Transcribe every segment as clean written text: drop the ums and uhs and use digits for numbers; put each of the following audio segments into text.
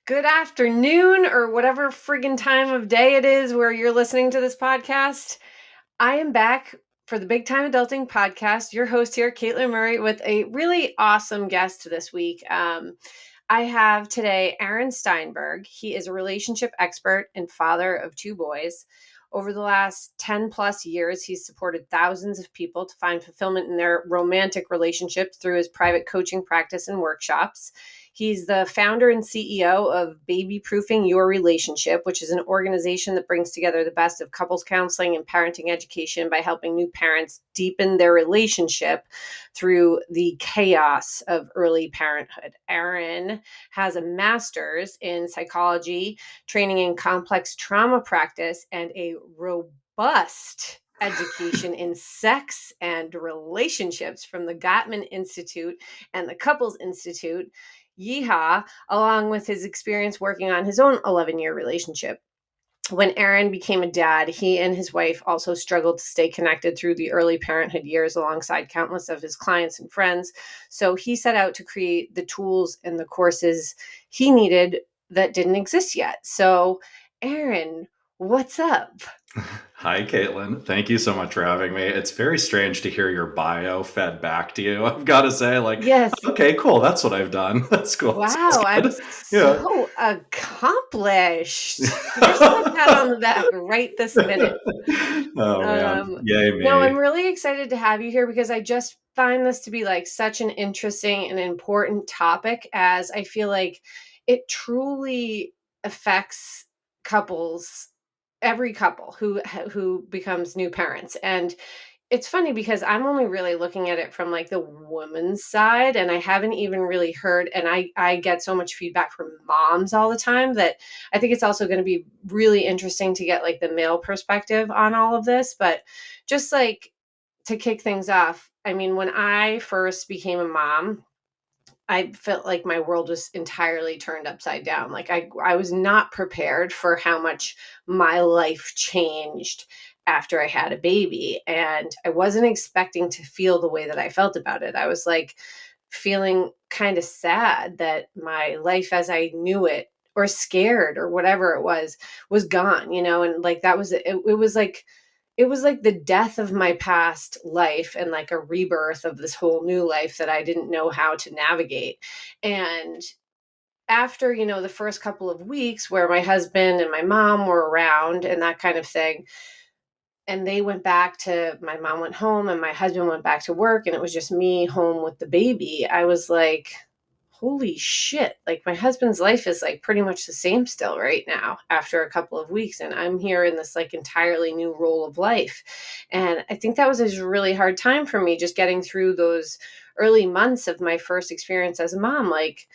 Good afternoon, or whatever friggin' time of day it is where you're listening to this podcast. I am back for the Big Time Adulting podcast. Your host here, Caitlin Murray, with a really awesome guest this week. I have today Aaron Steinberg. He is a relationship expert and father of two boys. Over the last 10 plus years, he's supported thousands of people to find fulfillment in their romantic relationships through his private coaching practice and workshops. He's the founder and CEO of Babyproofing Your Relationship, which is an organization that brings together the best of couples counseling and parenting education by helping new parents deepen their relationship through the chaos of early parenthood. Aaron has a master's in psychology, training in complex trauma practice, and a robust education in sex and relationships from the Gottman Institute and the Couples Institute. Yeehaw, along with his experience working on his own 11-year relationship. When Aaron became a dad, he and his wife also struggled to stay connected through the early parenthood years alongside countless of his clients and friends. So he set out to create the tools and the courses he needed that didn't exist yet. So, Aaron, what's up? Hi, Caitlin. Thank you so much for having me. It's very strange to hear your bio fed back to you. I've got to say, Yes. okay, cool. That's what I've done. That's cool. Wow, I'm so accomplished. Just put that on the back right this minute. Oh, man. Yay, me. No, I'm really excited to have you here because I just find this to be like such an interesting and important topic, as I feel like it truly affects couples, every couple who becomes new parents. And it's funny because I'm only really looking at it from like the woman's side, and I haven't even really heard, and I get so much feedback from moms all the time that I think it's also going to be really interesting to get like the male perspective on all of this. But just like to kick things off, I mean, when I first became a mom, I felt like my world was entirely turned upside down. Like I was not prepared for how much my life changed after I had a baby. And I wasn't expecting to feel the way that I felt about it. I was like feeling kind of sad that my life as I knew it, or scared, or whatever it was gone, and like that was it was like the death of my past life and like a rebirth of this whole new life that I didn't know how to navigate. And after, the first couple of weeks where my husband and my mom were around and that kind of thing, and my mom went home and my husband went back to work, and it was just me home with the baby, I was like, holy shit, like my husband's life is like pretty much the same still right now after a couple of weeks, and I'm here in this like entirely new role of life. And I think that was a really hard time for me, just getting through those early months of my first experience as a mom, like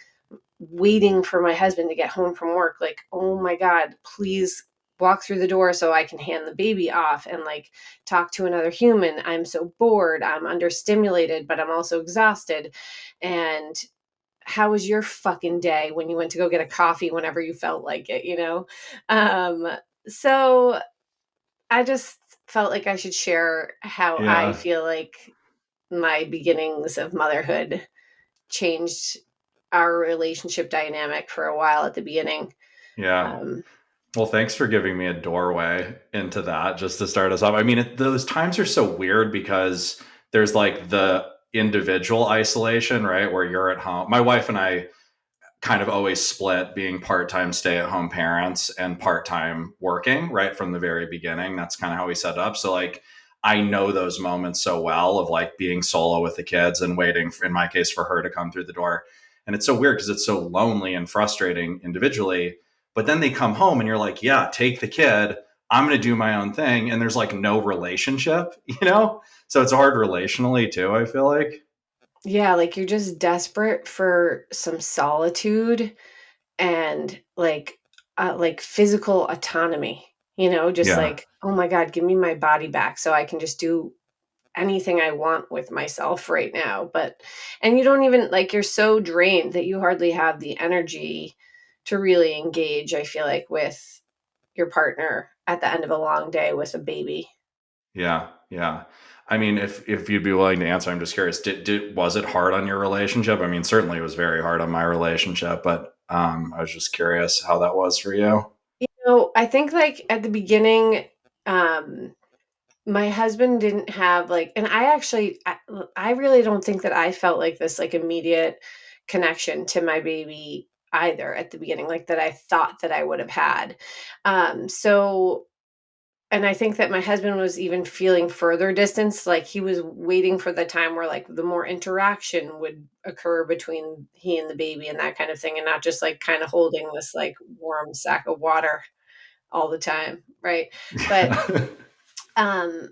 waiting for my husband to get home from work, like, oh my God, please walk through the door so I can hand the baby off and like talk to another human. I'm so bored, I'm understimulated, but I'm also exhausted. And how was your fucking day when you went to go get a coffee whenever you felt like it? So I just felt like I should share how I feel like my beginnings of motherhood changed our relationship dynamic for a while at the beginning. Yeah. Well, thanks for giving me a doorway into that just to start us off. I mean, those times are so weird because there's like the individual isolation, right? Where you're at home. My wife and I kind of always split being part-time stay-at-home parents and part-time working right from the very beginning. That's kind of how we set up. So like, I know those moments so well of like being solo with the kids and waiting, in my case, for her to come through the door. And it's so weird because it's so lonely and frustrating individually. But then they come home and you're like, yeah, take the kid. I'm going to do my own thing. And there's like no relationship, So it's hard relationally too, I feel like. Yeah, like you're just desperate for some solitude and like physical autonomy, just like, oh my God, give me my body back so I can just do anything I want with myself right now. And you don't even like, you're so drained that you hardly have the energy to really engage, I feel like, with your partner at the end of a long day with a baby. Yeah. Yeah. I mean, if you'd be willing to answer, I'm just curious, was it hard on your relationship? I mean, certainly it was very hard on my relationship, but I was just curious how that was for you. I think like at the beginning, um, my husband didn't have like, and I really don't think that I felt like this like immediate connection to my baby either at the beginning, like that I thought that I would have had. So and I think that my husband was even feeling further distance, like he was waiting for the time where like the more interaction would occur between he and the baby and that kind of thing, and not just like kind of holding this like warm sack of water all the time, right? But um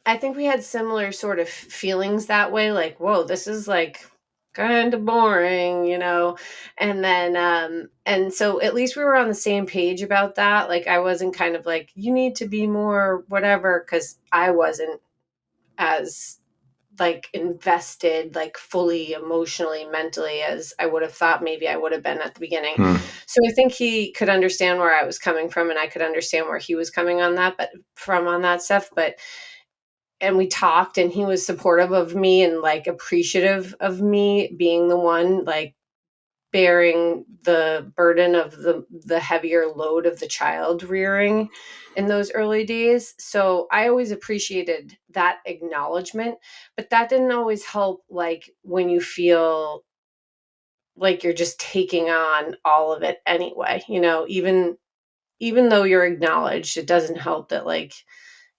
I think we had similar sort of feelings that way, like, whoa, this is like kind of boring, and then and so at least we were on the same page about that. Like I wasn't kind of like, you need to be more whatever, because I wasn't as like invested, like fully emotionally, mentally, as I would have thought maybe I would have been at the beginning. Hmm. So I think he could understand where I was coming from, and I could understand where he was coming on that, but from on that stuff. But and we talked, and he was supportive of me and like appreciative of me being the one like bearing the burden of the heavier load of the child rearing in those early days. So I always appreciated that acknowledgement, but that didn't always help like when you feel like you're just taking on all of it anyway, even though you're acknowledged, it doesn't help that like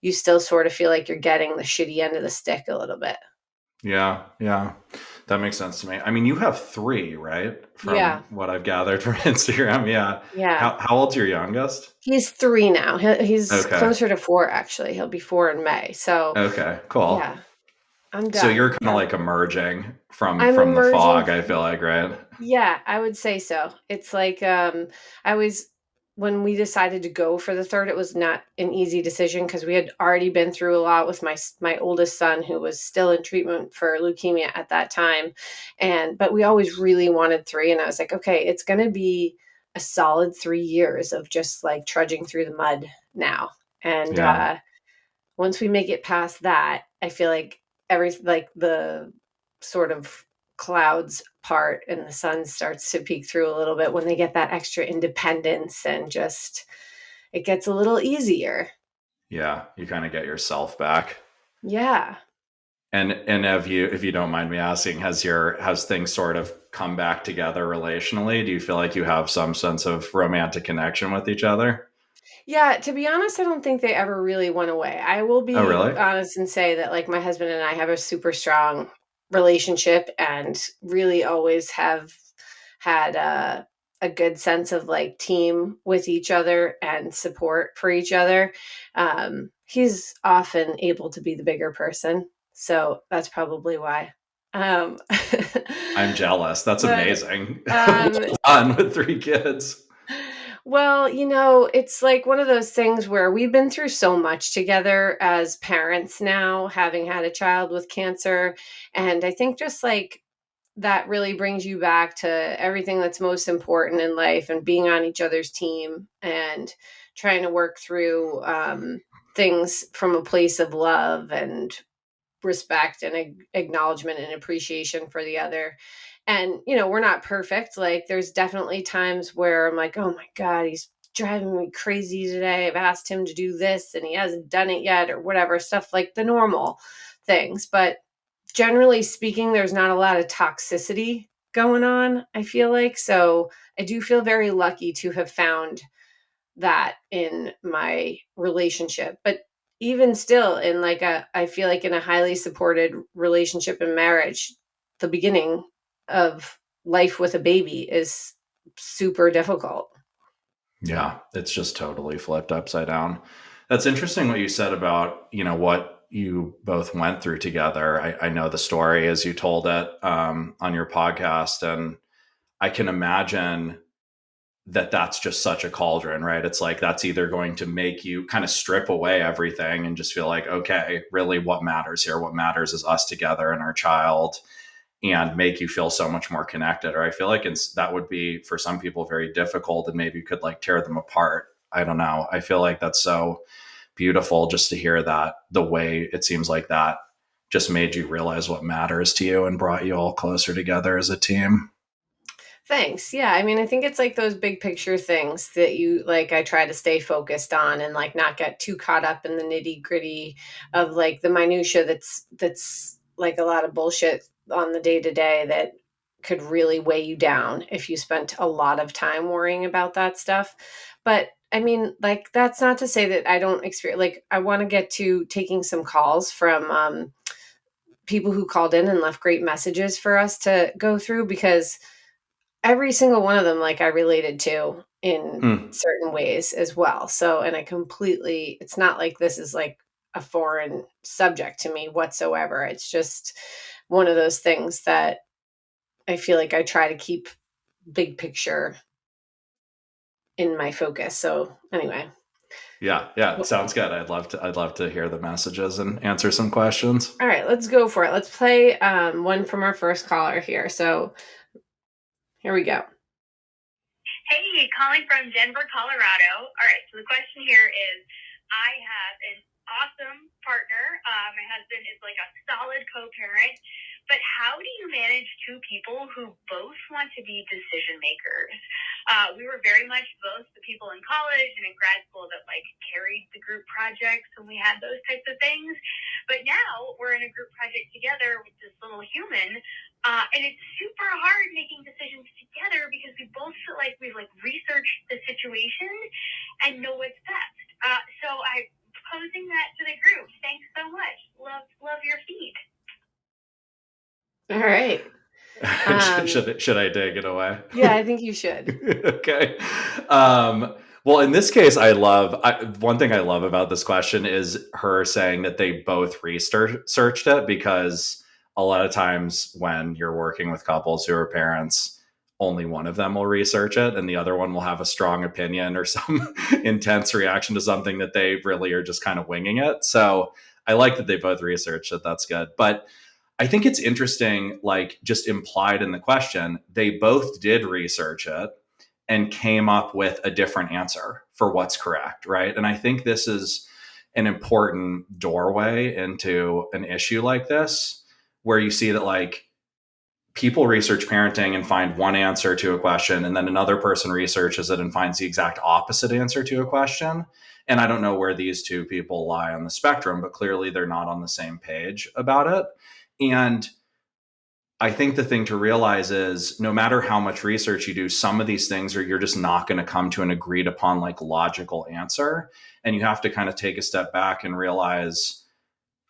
you still sort of feel like you're getting the shitty end of the stick a little bit. Yeah, yeah. That makes sense to me. I mean, you have three, right? Yeah. From what I've gathered from Instagram. Yeah. Yeah. How old's your youngest? He's 3 now. He's Okay. closer to 4, actually. He'll be 4 in May. So, Okay, cool. yeah, I'm So you're done. kind of Yeah. like emerging from I'm the emerging. fog, I feel like, right? Yeah, I would say so. It's like, I was when we decided to go for the 3rd, it was not an easy decision because we had already been through a lot with my oldest son, who was still in treatment for leukemia at that time, but we always really wanted 3, and I was like, "Okay, it's gonna be a solid 3 years of just, like, trudging through the mud now," and, Yeah. once we make it past that, I feel like the sort of clouds part and the sun starts to peek through a little bit when they get that extra independence, and just it gets a little easier. Yeah. You kind of get yourself back. Yeah. And have you, if you don't mind me asking, has things sort of come back together relationally? Do you feel like you have some sense of romantic connection with each other? Yeah, to be honest, I don't think they ever really went away. I will Oh, be really? honest and say that like my husband and I have a super strong relationship, and really always have had a good sense of like team with each other and support for each other. He's often able to be the bigger person, so that's probably why. Um, I'm jealous. That's but amazing. Well um, done with three kids. well, it's like one of those things where we've been through so much together as parents now, having had a child with cancer. And I think just like that really brings you back to everything that's most important in life, and being on each other's team and trying to work through things from a place of love and respect and acknowledgement and appreciation for the other. And we're not perfect. Like there's definitely times where I'm like, oh my god, he's driving me crazy today. I've asked him to do this and he hasn't done it yet, or whatever, stuff like the normal things. But generally speaking, there's not a lot of toxicity going on, I feel like. So I do feel very lucky to have found that in my relationship. But even still, in like I feel like in a highly supported relationship and marriage, the beginning of life with a baby is super difficult. Yeah, it's just totally flipped upside down. That's interesting what you said about, what you both went through together. I know the story as you told it on your podcast, and I can imagine that that's just such a cauldron, right? It's like that's either going to make you kind of strip away everything and just feel like, okay, really what matters here? What matters is us together and our child, and make you feel so much more connected. Or I feel like that would be for some people very difficult, and maybe you could like tear them apart. I don't know. I feel like that's so beautiful just to hear that, the way it seems like that just made you realize what matters to you and brought you all closer together as a team. Thanks. Yeah, I mean, I think it's like those big picture things that you like I try to stay focused on and like not get too caught up in the nitty-gritty of like the minutia that's like a lot of bullshit on the day to day that could really weigh you down if you spent a lot of time worrying about that stuff. But I mean, like that's not to say that I don't experience like I want to get to taking some calls from people who called in and left great messages for us to go through because every single one of them, like, I related to in Hmm. certain ways as well. So and I completely it's not like this is, like, a foreign subject to me whatsoever. It's just one of those things that I feel like I try to keep big picture in my focus. So, anyway. Yeah, yeah, Well, sounds good. I'd love to hear the messages and answer some questions. alright, let's go for it. Let's play, one from our first caller here. So, here we go. Hey, calling from Denver, Colorado. All right, so the question here is I have an awesome partner. My husband is like a solid co parent, but how do you manage two people who both want to be decision makers? We were very much both the people in college and in grad school that like carried the group projects when we had those types of things. But now we're in a group project together with this little human, and it's super hard making decisions together because we both feel like we've like researched the situation and know what's best. So I'm posing that to the group. Thanks so much. Love your feed. Alright. Should I take it away? Yeah, I think you should. Okay. Well, in this case, one thing I love about this question is her saying that they both researched it, because a lot of times when you're working with couples who are parents, only one of them will research it and the other one will have a strong opinion or some intense reaction to something that they really are just kind of winging it. So I like that they both researched it. That's good. But I think it's interesting, like just implied in the question, they both did research it and came up with a different answer for what's correct, right? And I think this is an important doorway into an issue like this, where you see that like people research parenting and find one answer to a question, and then another person researches it and finds the exact opposite answer to a question. And I don't know where these two people lie on the spectrum, but clearly they're not on the same page about it. And I think the thing to realize is no matter how much research you do, some of these things are you're just not going to come to an agreed upon like logical answer. And you have to kind of take a step back and realize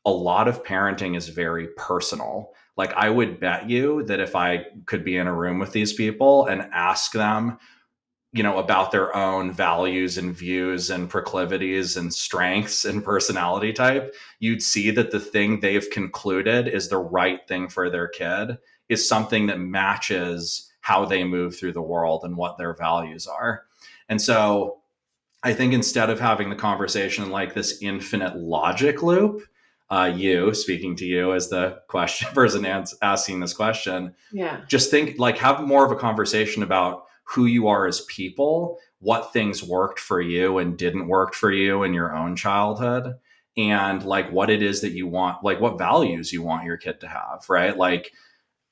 a lot of parenting is very personal. Like I would bet you that if I could be in a room with these people and ask them, about their own values and views and proclivities and strengths and personality type, you'd see that the thing they've concluded is the right thing for their kid is something that matches how they move through the world and what their values are. And so I think instead of having the conversation like this infinite logic loop, you speaking to you as the question person asking this question, Yeah. just think like have more of a conversation about who you are as people, what things worked for you and didn't work for you in your own childhood, and like what it is that you want, like what values you want your kid to have, right? Like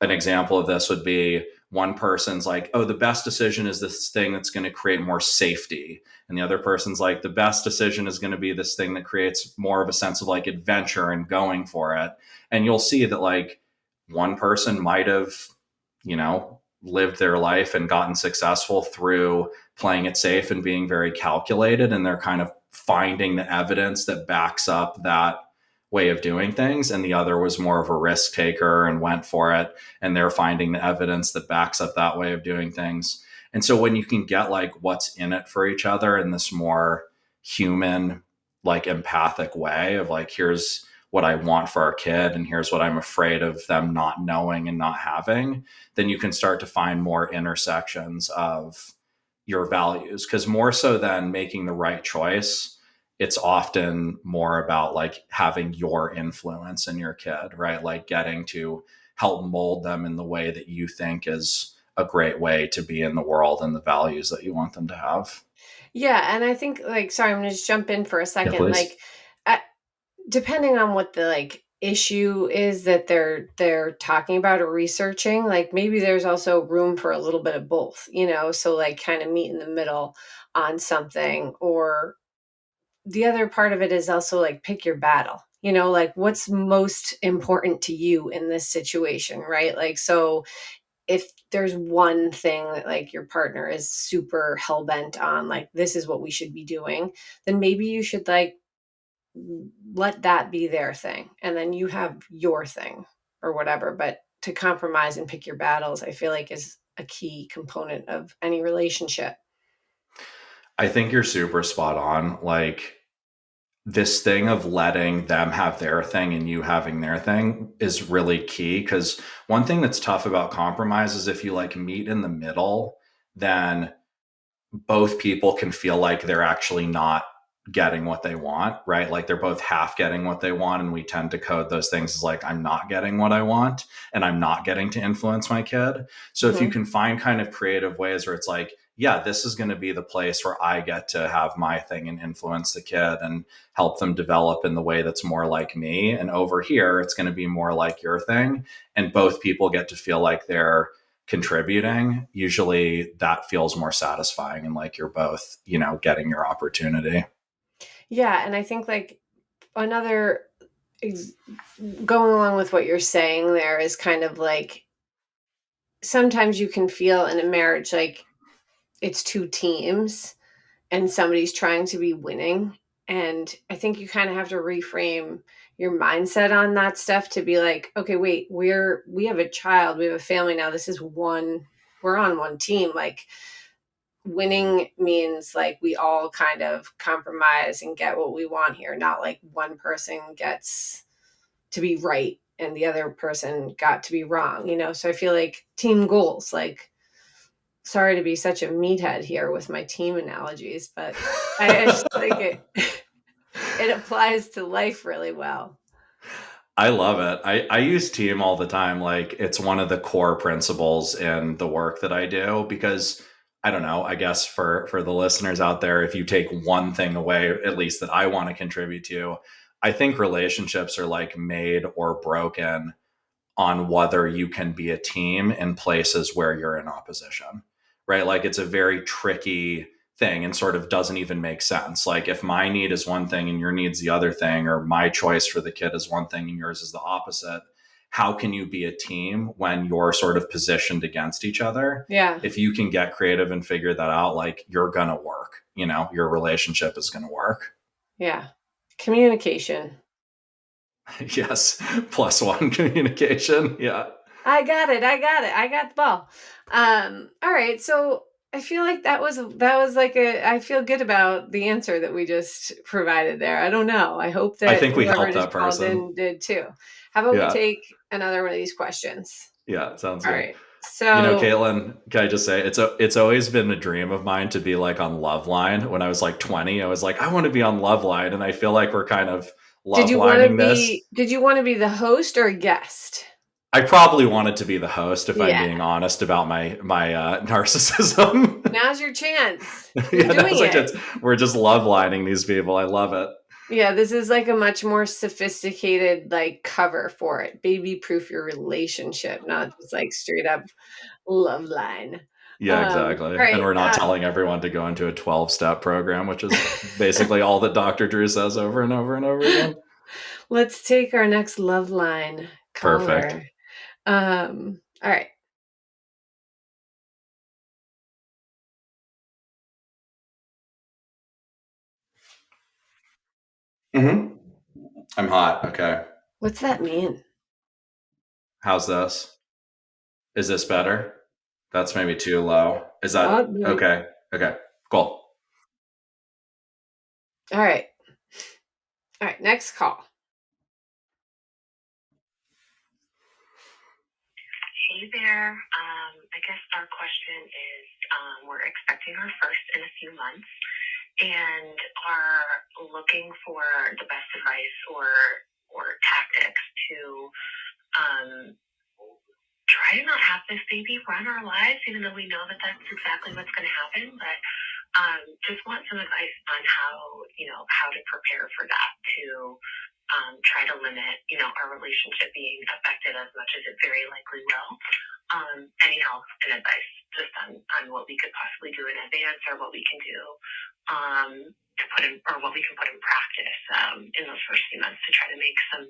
an example of this would be one person's like, oh, the best decision is this thing that's going to create more safety. And the other person's like, the best decision is going to be this thing that creates more of a sense of like adventure and going for it. And you'll see that like one person might have, lived their life and gotten successful through playing it safe and being very calculated. And they're kind of finding the evidence that backs up that way of doing things, and the other was more of a risk taker and went for it, and they're finding the evidence that backs up that way of doing things. And so when you can get like what's in it for each other in this more human, like empathic way of like, here's what I want for our kid and here's what I'm afraid of them not knowing and not having, then you can start to find more intersections of your values. Because more so than making the right choice, it's often more about like having your influence in your kid, right? Like getting to help mold them in the way that you think is a great way to be in the world and the values that you want them to have. Yeah, and I think, like sorry, I'm gonna just jump in for a Yeah, second, please. like, uh, depending on what the, like, issue is that they're talking about or researching, like maybe there's also room for a little bit of both, so like kind of meet in the middle on something. Or the other part of it is also like pick your battle, like what's most important to you in this situation, right? Like, so if there's one thing that like your partner is super hell bent on, like this is what we should be doing, then maybe you should like let that be their thing and then you have your thing or whatever. But to compromise and pick your battles, I feel like is a key component of any relationship. I think you're super spot on. Like, this thing of letting them have their thing and you having their thing is really key, because one thing that's tough about compromise is if you like meet in the middle, then both people can feel like they're actually not getting what they want, right? Like they're both half getting what they want. And we tend to code those things as like, I'm not getting what I want and I'm not getting to influence my kid. So if you Mhm. can find kind of creative ways where it's like, yeah, this is going to be the place where I get to have my thing and influence the kid and help them develop in the way that's more like me. And over here, it's going to be more like your thing. And both people get to feel like they're contributing. Usually that feels more satisfying and like you're both, getting your opportunity. Yeah, and I think like another going along with what you're saying there is kind of like sometimes you can feel in a marriage like it's two teams and somebody's trying to be winning. And I think you kind of have to reframe your mindset on that stuff to be like, okay, wait, we have a child, we have a family now. This is one, we're on one team. Like winning means like we all kind of compromise and get what we want here, not like one person gets to be right and the other person got to be wrong, So I feel like team goals, like sorry to be such a meathead here with my team analogies, but I just think it applies to life really well. I love it. I use team all the time. Like, it's one of the core principles in the work that I do, because I don't know, I guess for the listeners out there, if you take one thing away, at least that I want to contribute to, I think relationships are like made or broken on whether you can be a team in places where you're in opposition, right? Like, it's a very tricky thing and sort of doesn't even make sense. Like, if my need is one thing and your need's the other thing, or my choice for the kid is one thing and yours is the opposite, how can you be a team when you're sort of positioned against each other? Yeah. If you can get creative and figure that out, like, you're going to work, your relationship is going to work. Yeah. Communication. Yes. Plus one, communication. Yeah. I got it. I got it. I got the ball. All right. So I feel like that was like I feel good about the answer that we just provided there. I don't know. I hope I that think we whoever helped that just called person. in did too. How about we Yeah. take another one of these questions? Yeah, sounds All good. right. So Caitlin, can I just say it's always been a dream of mine to be like on Loveline. When I was like 20, I was like, I want to be on Loveline, and I feel like we're kind of did you want to Lovelining this. be did you want to be the host or a guest? I probably wanted to be the host if I'm Yeah. being honest about my narcissism. Now's your chance. You're Yeah, doing that's like it. we're just Lovelining these people. I love it. Yeah, this is like a much more sophisticated like cover for it. Baby proof your relationship, not just like straight up love line. Yeah, exactly. All And right. we're not telling everyone to go into a 12-step program, which is basically all that Dr. Drew says over and over and over again. Let's take our next love line Perfect. caller. All right. Mm-hmm. I'm hot. Okay. What's that mean? How's this? Is this better? That's maybe too low. Is that Oh, no. okay? Okay. Cool. All right. All right. Next call. Hey there. I guess our question is we're expecting our first in a few months and are looking for the best advice or tactics to um, try to not have this baby run our lives, even though we know that that's exactly what's going to happen. But just want some advice on how to prepare for that, to try to limit, our relationship being affected as much as it very likely will. Any help and advice just on what we could possibly do in advance, or what we can do to put in, or what we can put in practice in those first few months to try to make some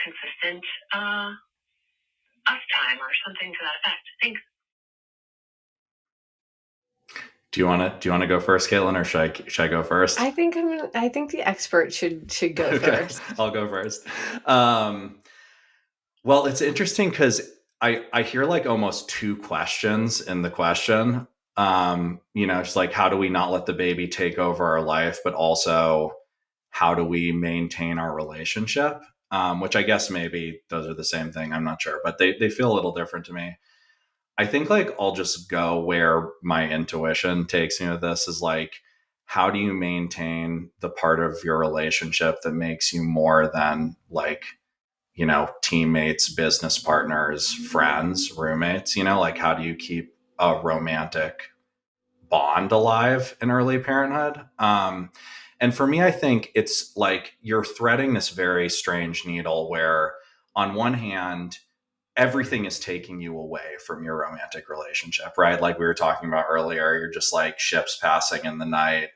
consistent us time or something to that effect. Thanks. Do you want to go first, Caitlin, or should I go first? I think the expert should go first. I'll go first. Well, it's interesting because I hear like almost two questions in the question. It's like, how do we not let the baby take over our life, but also how do we maintain our relationship? Which I guess maybe those are the same thing. I'm not sure, but they feel a little different to me. I think like I'll just go where my intuition takes me with this is like, how do you maintain the part of your relationship that makes you more than like, teammates, business partners, friends, roommates, like how do you keep a romantic bond alive in early parenthood? And for me, I think it's like you're threading this very strange needle where on one hand, everything is taking you away from your romantic relationship, right? Like we were talking about earlier, you're just like ships passing in the night,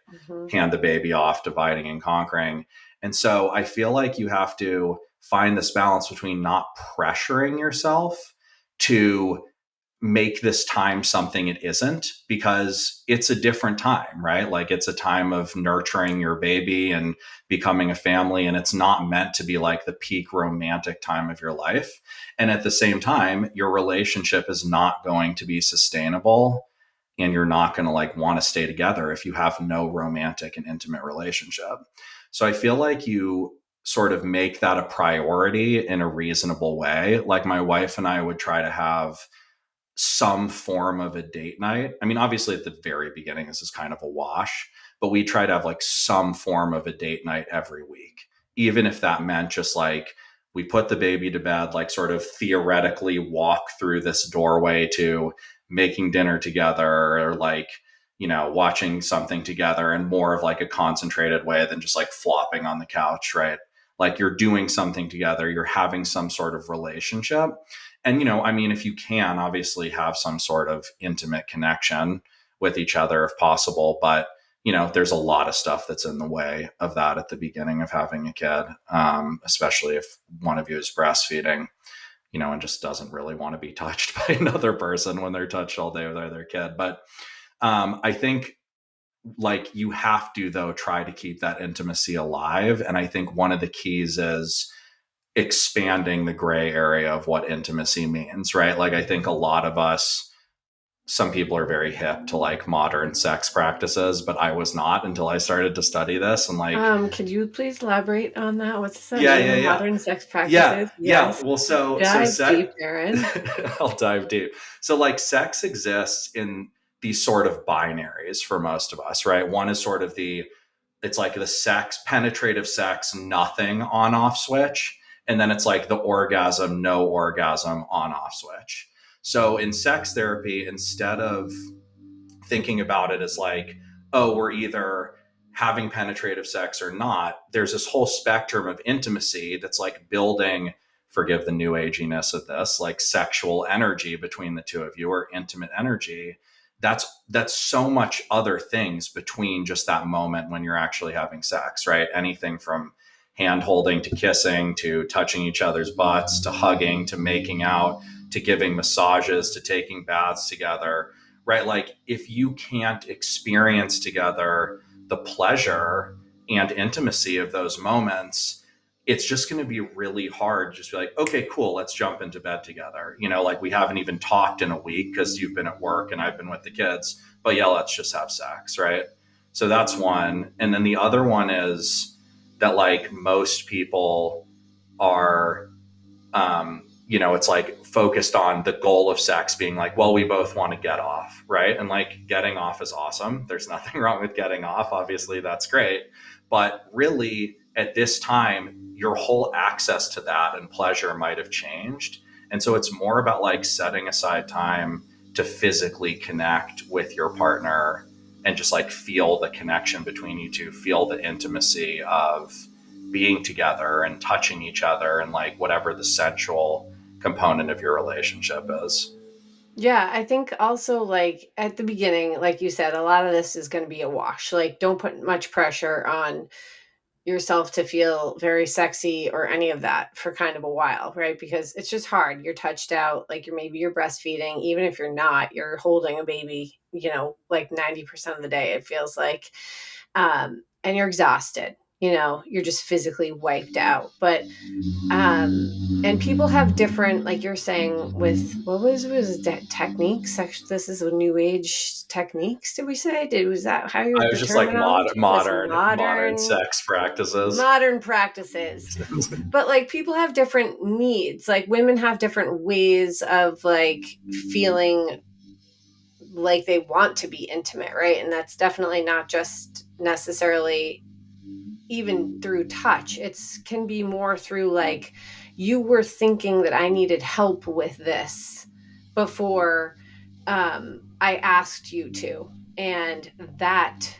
hand the baby off, dividing and conquering. And so I feel like you have to find this balance between not pressuring yourself to make this time something it isn't, because it's a different time, right? Like it's a time of nurturing your baby and becoming a family, and it's not meant to be like the peak romantic time of your life. And at the same time, your relationship is not going to be sustainable, and you're not going to like want to stay together if you have no romantic and intimate relationship. So I feel like you sort of make that a priority in a reasonable way. Like my wife and I would try to have some form of a date night. I mean, obviously at the very beginning, this is kind of a wash, but we try to have like some form of a date night every week, even if that meant just like we put the baby to bed, like sort of theoretically walk through this doorway to making dinner together, or like, watching something together in more of like a concentrated way than just like flopping on the couch, right? Like you're doing something together, you're having some sort of relationship. And, I mean, if you can obviously have some sort of intimate connection with each other if possible, but, there's a lot of stuff that's in the way of that at the beginning of having a kid, especially if one of you is breastfeeding, and just doesn't really want to be touched by another person when they're touched all day by their kid. But I think like you have to, though, try to keep that intimacy alive. And I think one of the keys is expanding the gray area of what intimacy means, right? Like I think a lot of us, some people are very hip to like modern sex practices, but I was not until I started to study this. And like, could you please elaborate on that? What's that? Yeah. Modern sex practices? Yeah. Yes. Well, so Dive deep, Aaron. I'll dive deep. So like sex exists in these sort of binaries for most of us, right? One is sort of it's like the sex, penetrative sex, nothing on off switch. And then it's like the orgasm, no orgasm on off switch. So in sex therapy, instead of thinking about it as like, oh, we're either having penetrative sex or not, there's this whole spectrum of intimacy that's like building, forgive the new aginess of this, like sexual energy between the two of you, or intimate energy. That's so much other things between just that moment when you're actually having sex, right? Anything from hand holding to kissing to touching each other's butts to hugging to making out to giving massages to taking baths together, right? Like if you can't experience together the pleasure and intimacy of those moments, it's just going to be really hard to just be like, okay, cool, let's jump into bed together. Like we haven't even talked in a week because you've been at work and I've been with the kids, but yeah, let's just have sex, right? So that's one. And then the other one is that like most people are, it's like focused on the goal of sex being like, well, we both want to get off, right? And like getting off is awesome. There's nothing wrong with getting off. Obviously, that's great. But really, at this time, your whole access to that and pleasure might have changed. And so it's more about like setting aside time to physically connect with your partner and just like feel the connection between you two, feel the intimacy of being together and touching each other and like whatever the sensual component of your relationship is. Yeah, I think also like at the beginning, like you said, a lot of this is going to be a wash. Like, don't put much pressure on yourself to feel very sexy or any of that for kind of a while, right? Because it's just hard. You're touched out, like you're breastfeeding, even if you're not, you're holding a baby, like 90% of the day, it feels like. And you're exhausted, you're just physically wiped out. But and people have different, like you're saying, with techniques. Actually, this is a new age techniques. Did we say? Was that how I your was the just like terminology was? modern sex practices. Modern practices. But like people have different needs. Like women have different ways of like feeling like they want to be intimate, right? And that's definitely not just necessarily even through touch. It's can be more through like, you were thinking that I needed help with this before I asked you to, and that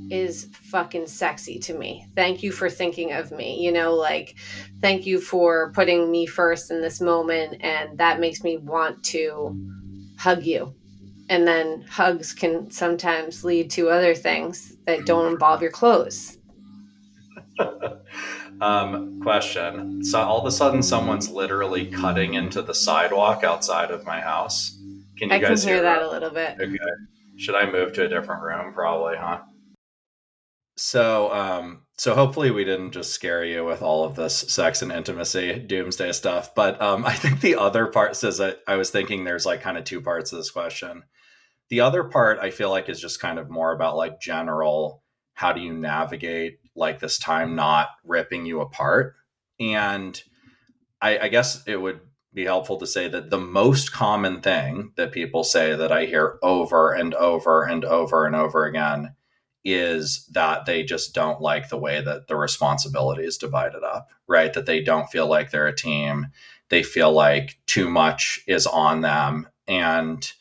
is fucking sexy to me. Thank you for thinking of me, like thank you for putting me first in this moment, and that makes me want to hug you. And then hugs can sometimes lead to other things that don't involve your clothes. Question. So all of a sudden, someone's literally cutting into the sidewalk outside of my house. Can I you can guys hear hear that that? a little bit. Okay. Should I move to a different room? Probably, huh? So hopefully we didn't just scare you with all of this sex and intimacy doomsday stuff. But I think the other part says that I was thinking there's like kind of two parts of this question. The other part I feel like is just kind of more about like general, how do you navigate like this time not ripping you apart? And I guess it would be helpful to say that the most common thing that people say that I hear over and over and over and over again is that they just don't like the way that the responsibility is divided up, right? That they don't feel like they're a team. They feel like too much is on them. And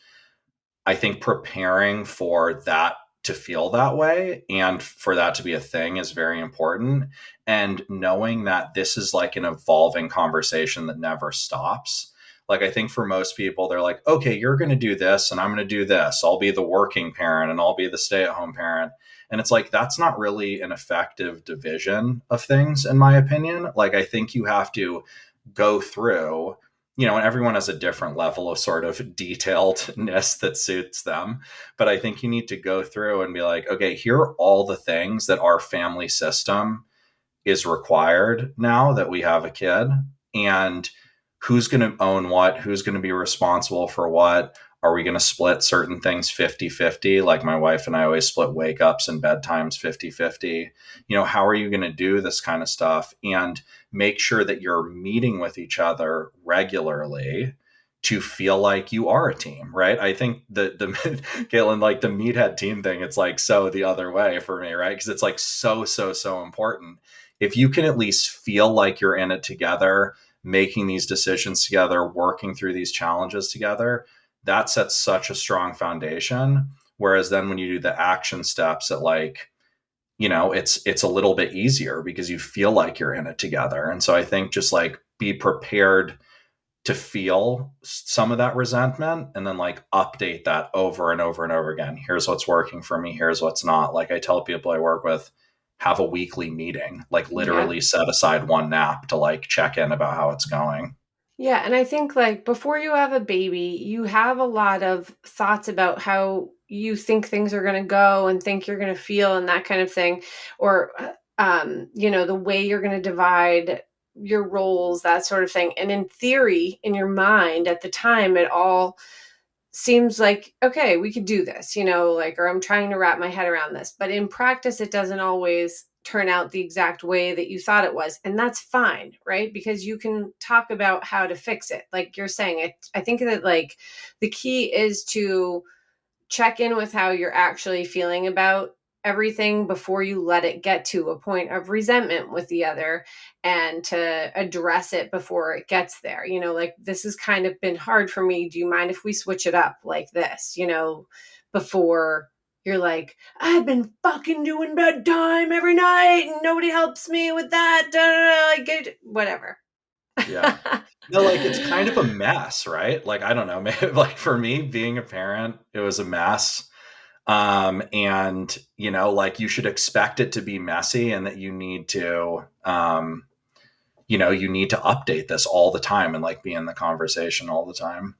I think preparing for that to feel that way and for that to be a thing is very important. And knowing that this is like an evolving conversation that never stops. Like, I think for most people, they're like, okay, you're going to do this and I'm going to do this. I'll be the working parent and I'll be the stay at home parent. And it's like, that's not really an effective division of things, in my opinion. Like, I think you have to go through, and everyone has a different level of sort of detailedness that suits them. But I think you need to go through and be like, okay, here are all the things that our family system is required now that we have a kid. And who's going to own what? Who's going to be responsible for what? Are we going to split certain things 50-50? Like my wife and I always split wake ups and bedtimes 50-50. How are you going to do this kind of stuff? And make sure that you're meeting with each other regularly to feel like you are a team, right? I think the Caitlin, like the meathead team thing, it's like so the other way for me, right? Because it's like so important. If you can at least feel like you're in it together, making these decisions together, working through these challenges together, that sets such a strong foundation. Whereas then when you do the action steps at like, it's a little bit easier because you feel like you're in it together. And so I think just like be prepared to feel some of that resentment and then like update that over and over and over again. Here's what's working for me. Here's what's not. Like I tell people I work with, have a weekly meeting, like Yeah. literally set aside one nap to like check in about how it's going. Yeah, and I think like before you have a baby, you have a lot of thoughts about how you think things are going to go and think you're going to feel and that kind of thing, or the way you're going to divide your roles, that sort of thing. And in theory, in your mind at the time, it all seems like, okay, we could do this, like, or I'm trying to wrap my head around this. But in practice, it doesn't always turn out the exact way that you thought it was. And that's fine, right? Because you can talk about how to fix it. Like you're saying, I think that like the key is to check in with how you're actually feeling about everything before you let it get to a point of resentment with the other, and to address it before it gets there. Like, this has kind of been hard for me. Do you mind if we switch it up like this, before you're like, I've been fucking doing bedtime every night and nobody helps me with that. Da, da, da, like, whatever. Yeah. No, like it's kind of a mess, right? Like, I don't know, maybe, like for me being a parent, it was a mess. And you know, like you should expect it to be messy and that you need to, you need to update this all the time and like be in the conversation all the time.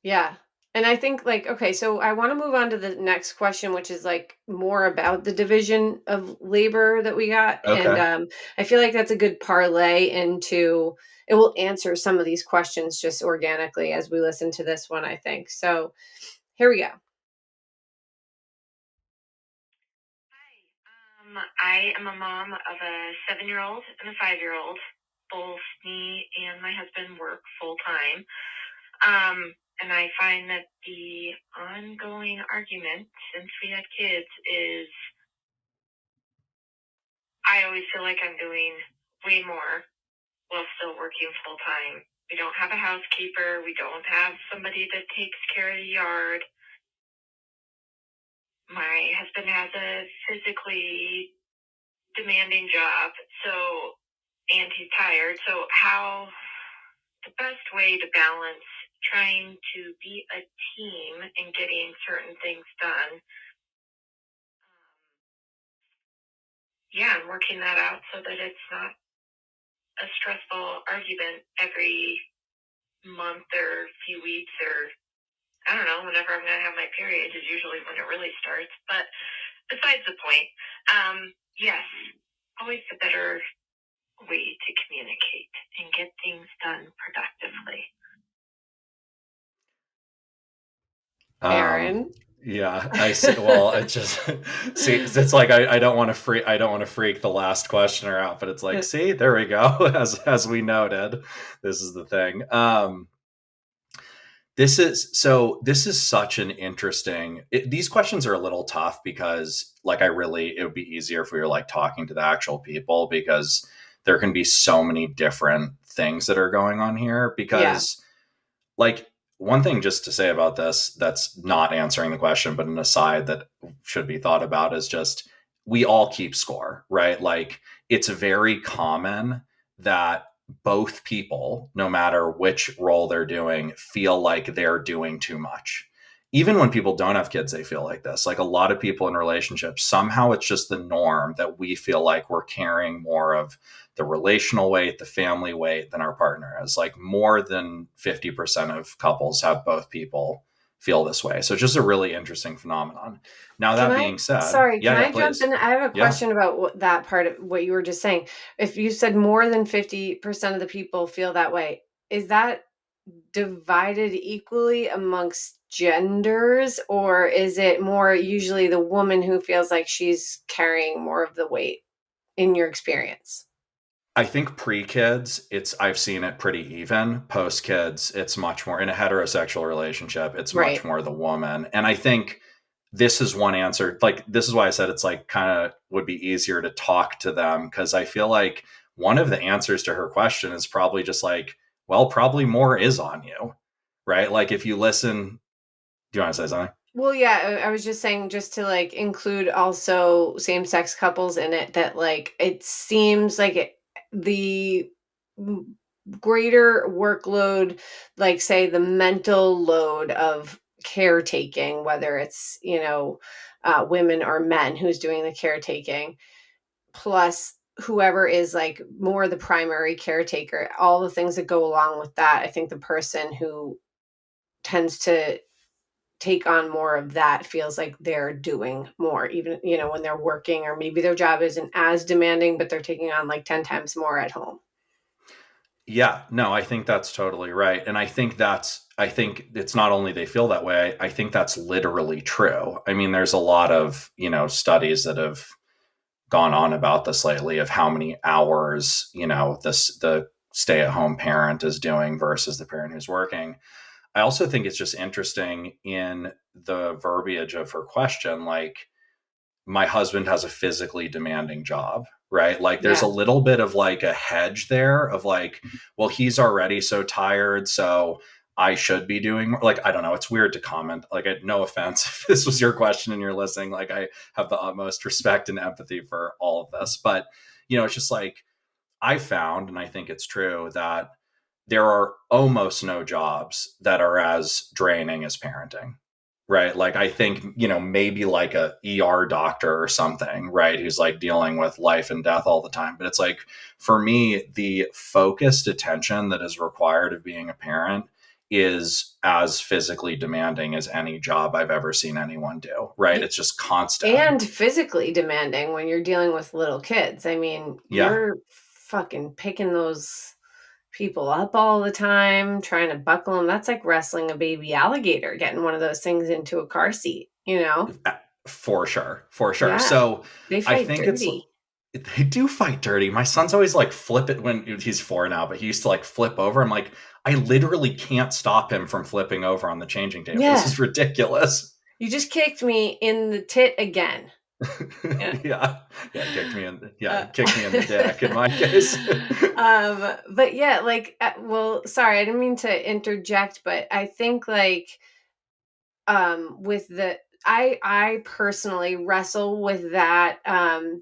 Yeah. And I think like, okay, so I want to move on to the next question, which is like more about the division of labor that we got. And Okay. I feel like that's a good parlay into it will answer some of these questions just organically as we listen to this one, I think. So here we go. Hi, I am a mom of a 7-year-old and a 5-year-old. Both me and my husband work full time. And I find that the ongoing argument since we had kids is I always feel like I'm doing way more while still working full time. We don't have a housekeeper. We don't have somebody that takes care of the yard. My husband has a physically demanding job, and he's tired. So how the best way to balance trying to be a team and getting certain things done. And working that out so that it's not a stressful argument every month or few weeks or I don't know, whenever I'm going to have my period is usually when it really starts. But besides the point, yes, always the better way to communicate and get things done productively. Aaron. Yeah, I see. Well, it just see, it's like I don't want to freak the last questioner out, but it's like, see, there we go. As we noted, this is the thing. This is such an interesting. These questions are a little tough because, like, it would be easier if we were like talking to the actual people because there can be so many different things that are going on here. Because, like, one thing just to say about this that's not answering the question, but an aside that should be thought about is just we all keep score, right? Like, it's very common that both people, no matter which role they're doing, feel like they're doing too much. Even when people don't have kids, they feel like this. Like a lot of people in relationships, somehow it's just the norm that we feel like we're carrying more of the relational weight, the family weight than our partner is. Like more than 50% of couples have both people feel this way. So it's just a really interesting phenomenon. Now, that being said, Can I jump please. in? I have a Yeah. question about that part of what you were just saying. If you said more than 50% of the people feel that way, is that divided equally amongst genders, or is it more usually the woman who feels like she's carrying more of the weight in your experience? I think pre-kids, I've seen it pretty even. Post-kids, it's much more in a heterosexual relationship, it's much Right. more the woman. And I think this is one answer. Like, this is why I said it's like kind of would be easier to talk to them because I feel like one of the answers to her question is probably just like, well, probably more is on you, right? Like if you listen, do you want to say something? Well, yeah, I was just saying just to like include also same-sex couples in it that like it seems like the greater workload, like say the mental load of caretaking, whether it's, women or men who's doing the caretaking, plus whoever is like more the primary caretaker, all the things that go along with that. I think the person who tends to take on more of that feels like they're doing more, even, when they're working, or maybe their job isn't as demanding, but they're taking on like 10 times more at home. Yeah, no, I think that's totally right. And I think it's not only they feel that way, I think that's literally true. I mean, there's a lot of, studies that have gone on about this lately of how many hours, the stay-at-home parent is doing versus the parent who's working. I also think it's just interesting in the verbiage of her question, like, my husband has a physically demanding job, right? Like there's a little bit of like a hedge there of like, well, he's already so tired. So I should be doing more. Like, I don't know. It's weird to comment. Like, no offense if this was your question and you're listening. Like, I have the utmost respect and empathy for all of this. But, it's just like, I found, and I think it's true, that there are almost no jobs that are as draining as parenting. Right. Like, I think, maybe like a ER doctor or something, right, who's like dealing with life and death all the time. But it's like, for me, the focused attention that is required of being a parent is as physically demanding as any job I've ever seen anyone do. Right. It's just constant. And physically demanding when you're dealing with little kids. I mean, Yeah. you're fucking picking those people up all the time, trying to buckle them. That's like wrestling a baby alligator, getting one of those things into a car seat, For sure. Yeah, So they I fight think dirty. they do fight dirty. My son's always like flip it when he's 4 now, but he used to like flip over. I'm like, I literally can't stop him from flipping over on the changing table. Yeah. This is ridiculous. You just kicked me in the tit again. Yeah. Kicked me in the dick in my case. But yeah, like, well, sorry, I didn't mean to interject, but I think like, with I personally wrestle with that,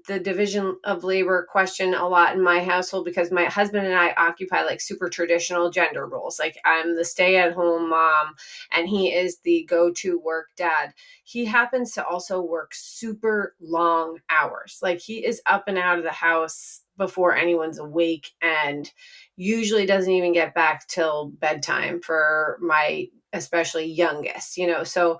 the division of labor question a lot in my household, because my husband and I occupy like super traditional gender roles. Like, I'm the stay-at-home mom and he is the go-to work dad. He happens to also work super long hours. Like, he is up and out of the house before anyone's awake, and usually doesn't even get back till bedtime for my especially youngest, so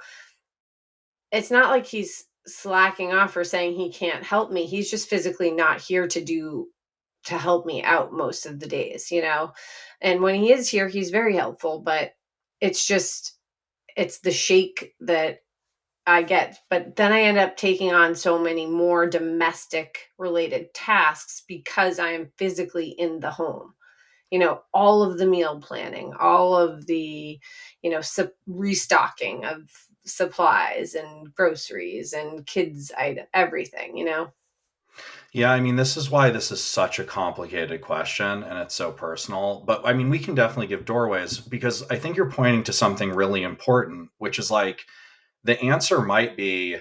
it's not like he's slacking off or saying he can't help me. He's just physically not here to help me out most of the days, and when he is here, he's very helpful, but it's the shake that I get. But then I end up taking on so many more domestic related tasks because I am physically in the home. All of the meal planning, all of the, restocking of supplies and groceries and kids item, everything. Yeah, I mean, this is why this is such a complicated question and it's so personal. But I mean, we can definitely give doorways, because I think you're pointing to something really important, which is like, the answer might be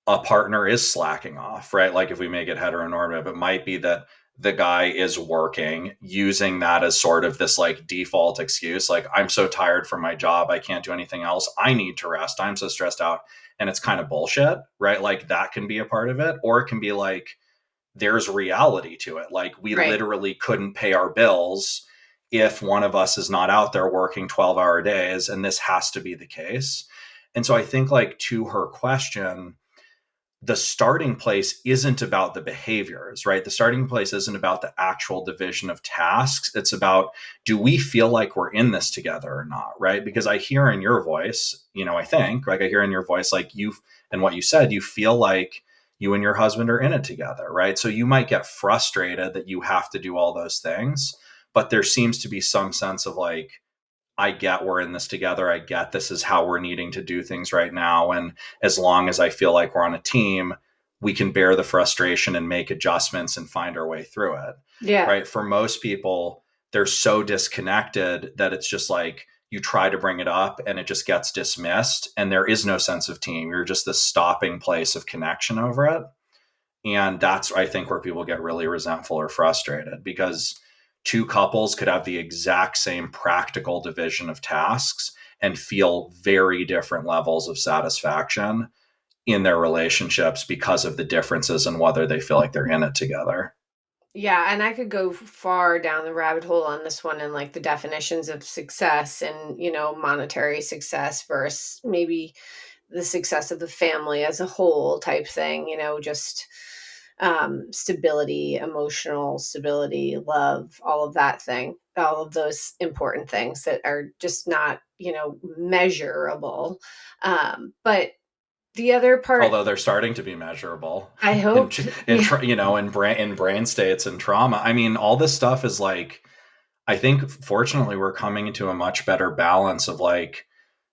a partner is slacking off, right? Like, if we make it heteronormative, it might be that the guy is working, using that as sort of this like default excuse. Like, I'm so tired from my job, I can't do anything else. I need to rest. I'm so stressed out. And it's kind of bullshit, right? Like, that can be a part of it. Or it can be like, there's reality to it. Like, we Right. literally couldn't pay our bills if one of us is not out there working 12-hour days. And this has to be the case. And so I think, like, to her question, the starting place isn't about the behaviors, right? The starting place isn't about the actual division of tasks. It's about, do we feel like we're in this together or not, right? Because I hear in your voice, I think, like, I hear in your voice, like, and what you said, you feel like you and your husband are in it together, right? So you might get frustrated that you have to do all those things, but there seems to be some sense of like, I get we're in this together. I get this is how we're needing to do things right now. And as long as I feel like we're on a team, we can bear the frustration and make adjustments and find our way through it. Yeah. Right. For most people, they're so disconnected that it's just like, you try to bring it up and it just gets dismissed. And there is no sense of team. You're just the stopping place of connection over it. And that's, I think, where people get really resentful or frustrated, because two couples could have the exact same practical division of tasks and feel very different levels of satisfaction in their relationships because of the differences in whether they feel like they're in it together. Yeah, and I could go far down the rabbit hole on this one, and like the definitions of success and, monetary success versus maybe the success of the family as a whole type thing, just stability, emotional stability, love, all of that thing, all of those important things that are just not, measurable. But the other part, although they're starting to be measurable, I hope, in brain states and trauma. I mean, all this stuff is like, I think fortunately we're coming into a much better balance of like,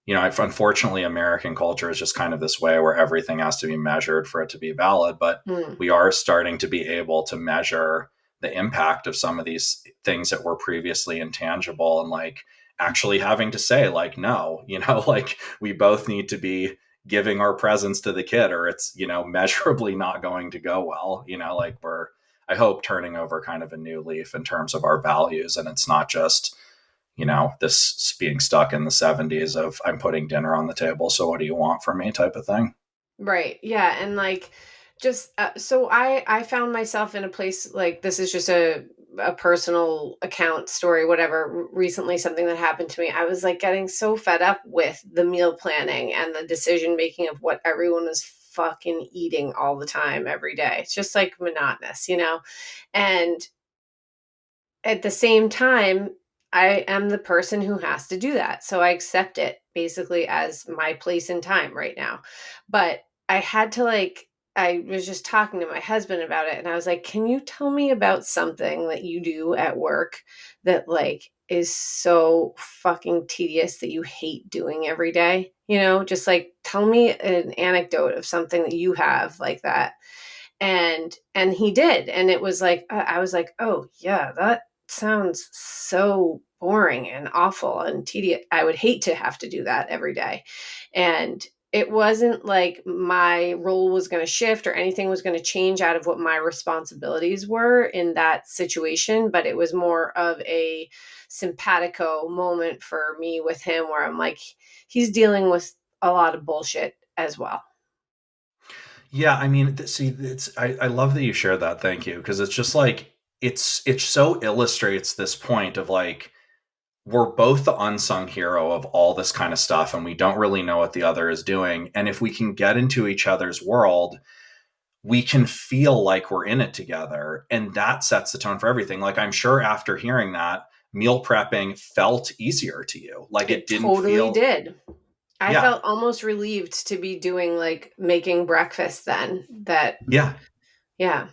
unfortunately American culture is just kind of this way where everything has to be measured for it to be valid. But we are starting to be able to measure the impact of some of these things that were previously intangible, and like actually having to say like, no, like we both need to be giving our presence to the kid or it's, measurably not going to go well, like I hope turning over kind of a new leaf in terms of our values. And it's not just, this being stuck in the 70s of I'm putting dinner on the table. So what do you want from me type of thing? Right. Yeah. And like, just so I found myself in a place like this is just a personal account story, whatever. Recently, something that happened to me, I was like getting so fed up with the meal planning and the decision making of what everyone was fucking eating all the time, every day. It's just like monotonous, And at the same time, I am the person who has to do that. So I accept it basically as my place in time right now. But I had to I was just talking to my husband about it and I was like, "Can you tell me about something that you do at work that is so fucking tedious that you hate doing every day? Just like tell me an anecdote of something that you have like that." And he did. And it was like I was like, "Oh, yeah, that sounds so boring and awful and tedious. I would hate to have to do that every day." And it wasn't like my role was going to shift or anything was going to change out of what my responsibilities were in that situation, but it was more of a simpatico moment for me with him where I'm like, he's dealing with a lot of bullshit as well. Yeah, I mean, see, I love that you shared that. Thank you, because it's just like it so illustrates this point of like we're both the unsung hero of all this kind of stuff, and we don't really know what the other is doing. And if we can get into each other's world, we can feel like we're in it together, and that sets the tone for everything. Like I'm sure after hearing that, meal prepping felt easier to you. Like it didn't Totally feel. did. I Yeah, felt almost relieved to be doing making breakfast then. yeah. Yeah.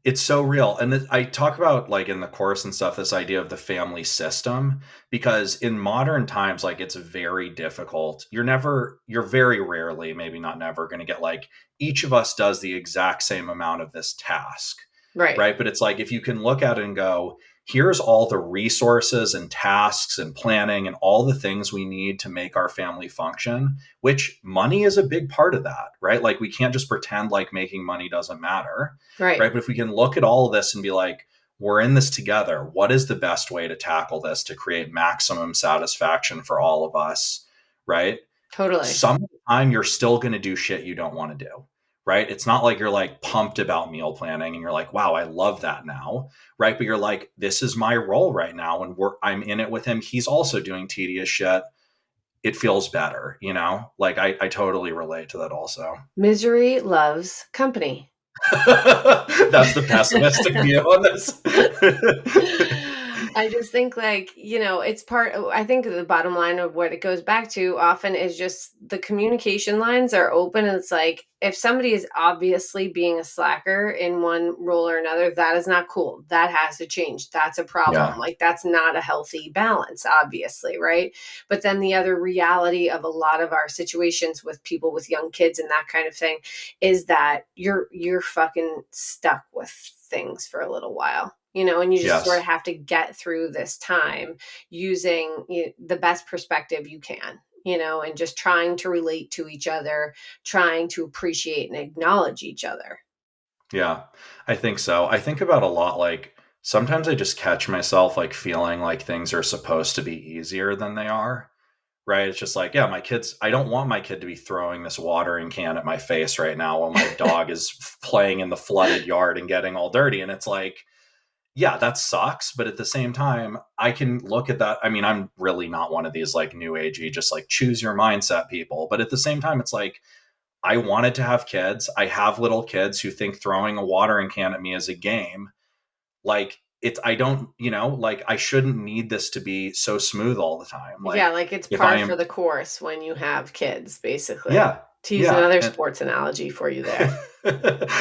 It's so real. And I talk about like in the course and stuff, this idea of the family system, because in modern times, like it's very difficult. You're very rarely, maybe not never, going to get like each of us does the exact same amount of this task. Right. Right. But it's like if you can look at it and go, here's all the resources and tasks and planning and all the things we need to make our family function, which money is a big part of that. Right. Like we can't just pretend like making money doesn't matter. Right. Right. But if we can look at all of this and be like, we're in this together, what is the best way to tackle this to create maximum satisfaction for all of us? Right. Totally. Some of the time you're still going to do shit you don't want to do. Right. It's not like you're like pumped about meal planning and you're like, wow, I love that now. Right. But you're like, this is my role right now. And I'm in it with him. He's also doing tedious shit. It feels better, like I totally relate to that also. Misery loves company. That's the pessimistic view on this. I just think it's I think the bottom line of what it goes back to often is just the communication lines are open. And it's like, if somebody is obviously being a slacker in one role or another, that is not cool. That has to change. That's a problem. Yeah. Like that's not a healthy balance, obviously. Right. But then the other reality of a lot of our situations with people with young kids and that kind of thing is that you're fucking stuck with things for a little while, and you just sort Yes. of have to get through this time using the best perspective you can, and just trying to relate to each other, trying to appreciate and acknowledge each other. Yeah, I think so. I think about a lot like sometimes I just catch myself like feeling like things are supposed to be easier than they are. Right. It's just like, yeah, I don't want my kid to be throwing this watering can at my face right now while my dog is playing in the flooded yard and getting all dirty. And it's like, yeah, that sucks. But at the same time, I can look at that. I mean, I'm really not one of these like new agey, just like choose your mindset people. But at the same time, it's like, I wanted to have kids. I have little kids who think throwing a watering can at me is a game. Like I don't, like I shouldn't need this to be so smooth all the time. Yeah, Like like it's if I par for am, the course when you have kids, basically. yeah, To use yeah. another And sports analogy for you there.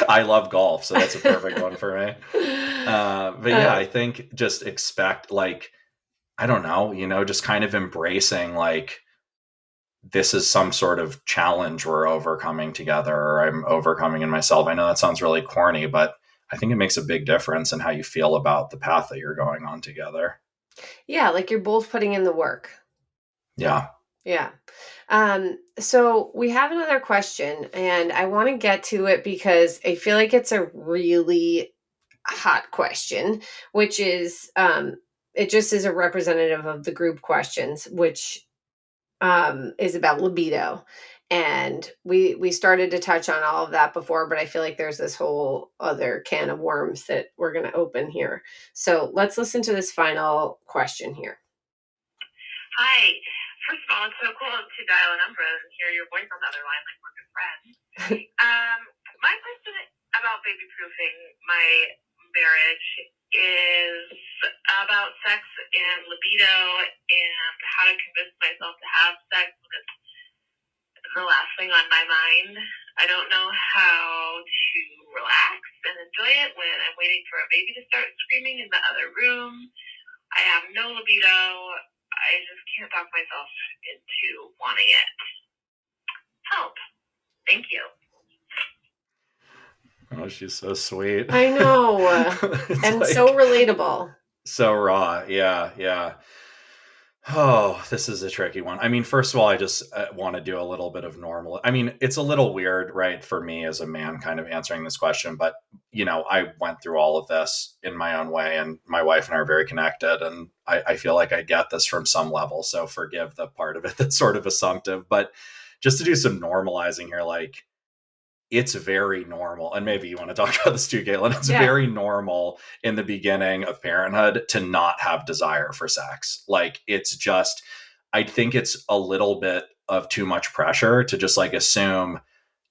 I love golf, so that's a perfect one for me. But yeah, I think just expect like, I don't know, just kind of embracing like, this is some sort of challenge we're overcoming together or I'm overcoming in myself. I know that sounds really corny, but I think it makes a big difference in how you feel about the path that you're going on together. Yeah, like you're both putting in the work. Yeah. Yeah. So we have another question, and I want to get to it because I feel like it's a really hot question, which is it just is a representative of the group questions, which is about libido. And we started to touch on all of that before, but I feel like there's this whole other can of worms that we're going to open here. So let's listen to this final question here. Hi. First of all, it's so cool to dial a number and hear your voice on the other line like we're good friends. My question about baby proofing my marriage is about sex and libido and how to convince myself to have sex when it's the last thing on my mind. I don't know how to relax and enjoy it when I'm waiting for a baby to start screaming in the other room. I have no libido. I just can't talk myself into wanting it. Help. Thank you. Oh, she's so sweet. I know. And like, so relatable. So raw. Yeah. Yeah. Oh, this is a tricky one. I mean, first of all, I just want to do a little bit of normal. I mean, it's a little weird, right, for me as a man kind of answering this question, but I went through all of this in my own way, and my wife and I are very connected, and I feel like I get this from some level. So forgive the part of it that's sort of assumptive, but just to do some normalizing here, like, it's very normal. And maybe you want to talk about this too, Caitlin. It's very normal in the beginning of parenthood to not have desire for sex. Like, it's just, I think it's a little bit of too much pressure to just like assume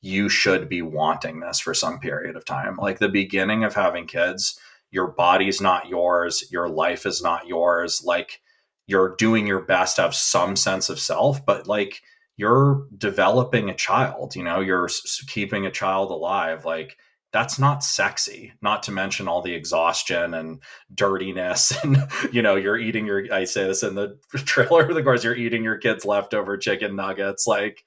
you should be wanting this for some period of time. Like, the beginning of having kids, your body's not yours, your life is not yours. Like, you're doing your best to have some sense of self, but like, you're developing a child, you're keeping a child alive. Like, that's not sexy, not to mention all the exhaustion and dirtiness. And, you're eating I say this in the trailer, of course, you're eating your kids' leftover chicken nuggets. Like,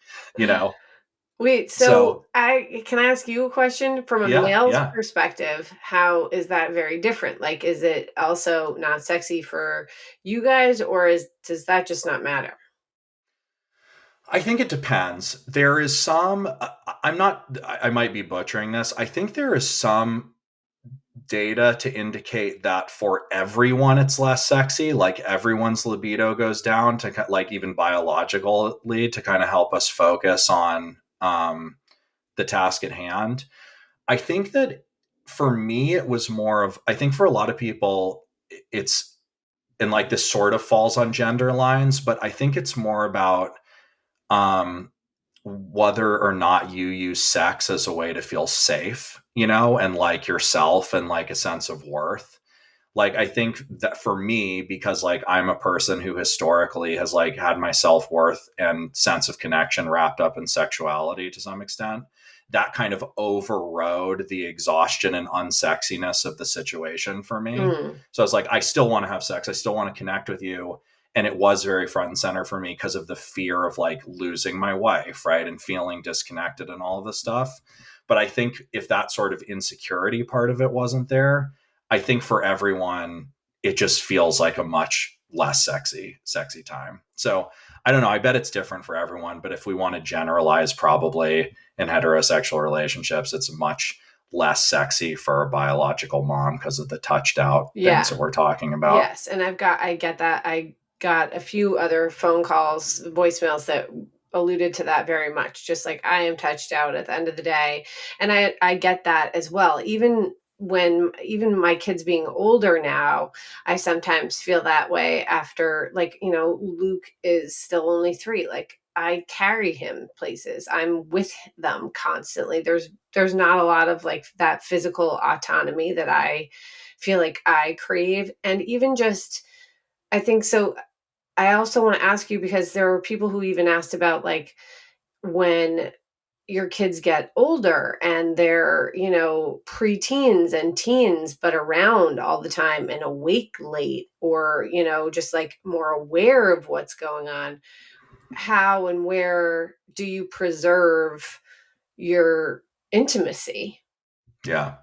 Wait, so can I ask you a question from a male's perspective? How is that very different? Like, is it also not sexy for you guys, or does that just not matter? I think it depends. There is some, I might be butchering this. I think there is some data to indicate that for everyone it's less sexy. Like, everyone's libido goes down to, like, even biologically, to kind of help us focus on the task at hand. I think that for me, it was more of, I think for a lot of people, it's, and like this sort of falls on gender lines, but I think it's more about whether or not you use sex as a way to feel safe, and like yourself and like a sense of worth. Like, I think that for me, because like I'm a person who historically has like had my self-worth and sense of connection wrapped up in sexuality to some extent, that kind of overrode the exhaustion and unsexiness of the situation for me. So I was like, I still want to have sex, I still want to connect with you. And it was very front and center for me because of the fear of like losing my wife, right, and feeling disconnected and all of this stuff. But I think if that sort of insecurity part of it wasn't there, I think for everyone, it just feels like a much less sexy time. So I don't know. I bet it's different for everyone. But if we want to generalize, probably in heterosexual relationships, it's much less sexy for a biological mom because of the touched out things that we're talking about. Yes. And I get that. I got a few other phone calls, voicemails that alluded to that very much. Just like, I am touched out at the end of the day. And I get that as well. Even my kids being older now, I sometimes feel that way after, like, Luke is still only 3. Like, I carry him places. I'm with them constantly. There's not a lot of like that physical autonomy that I feel like I crave. And even just, I think so. I also want to ask you, because there are people who even asked about like when your kids get older and they're, preteens and teens, but around all the time and awake late, or, just like more aware of what's going on. How and where do you preserve your intimacy? Yeah.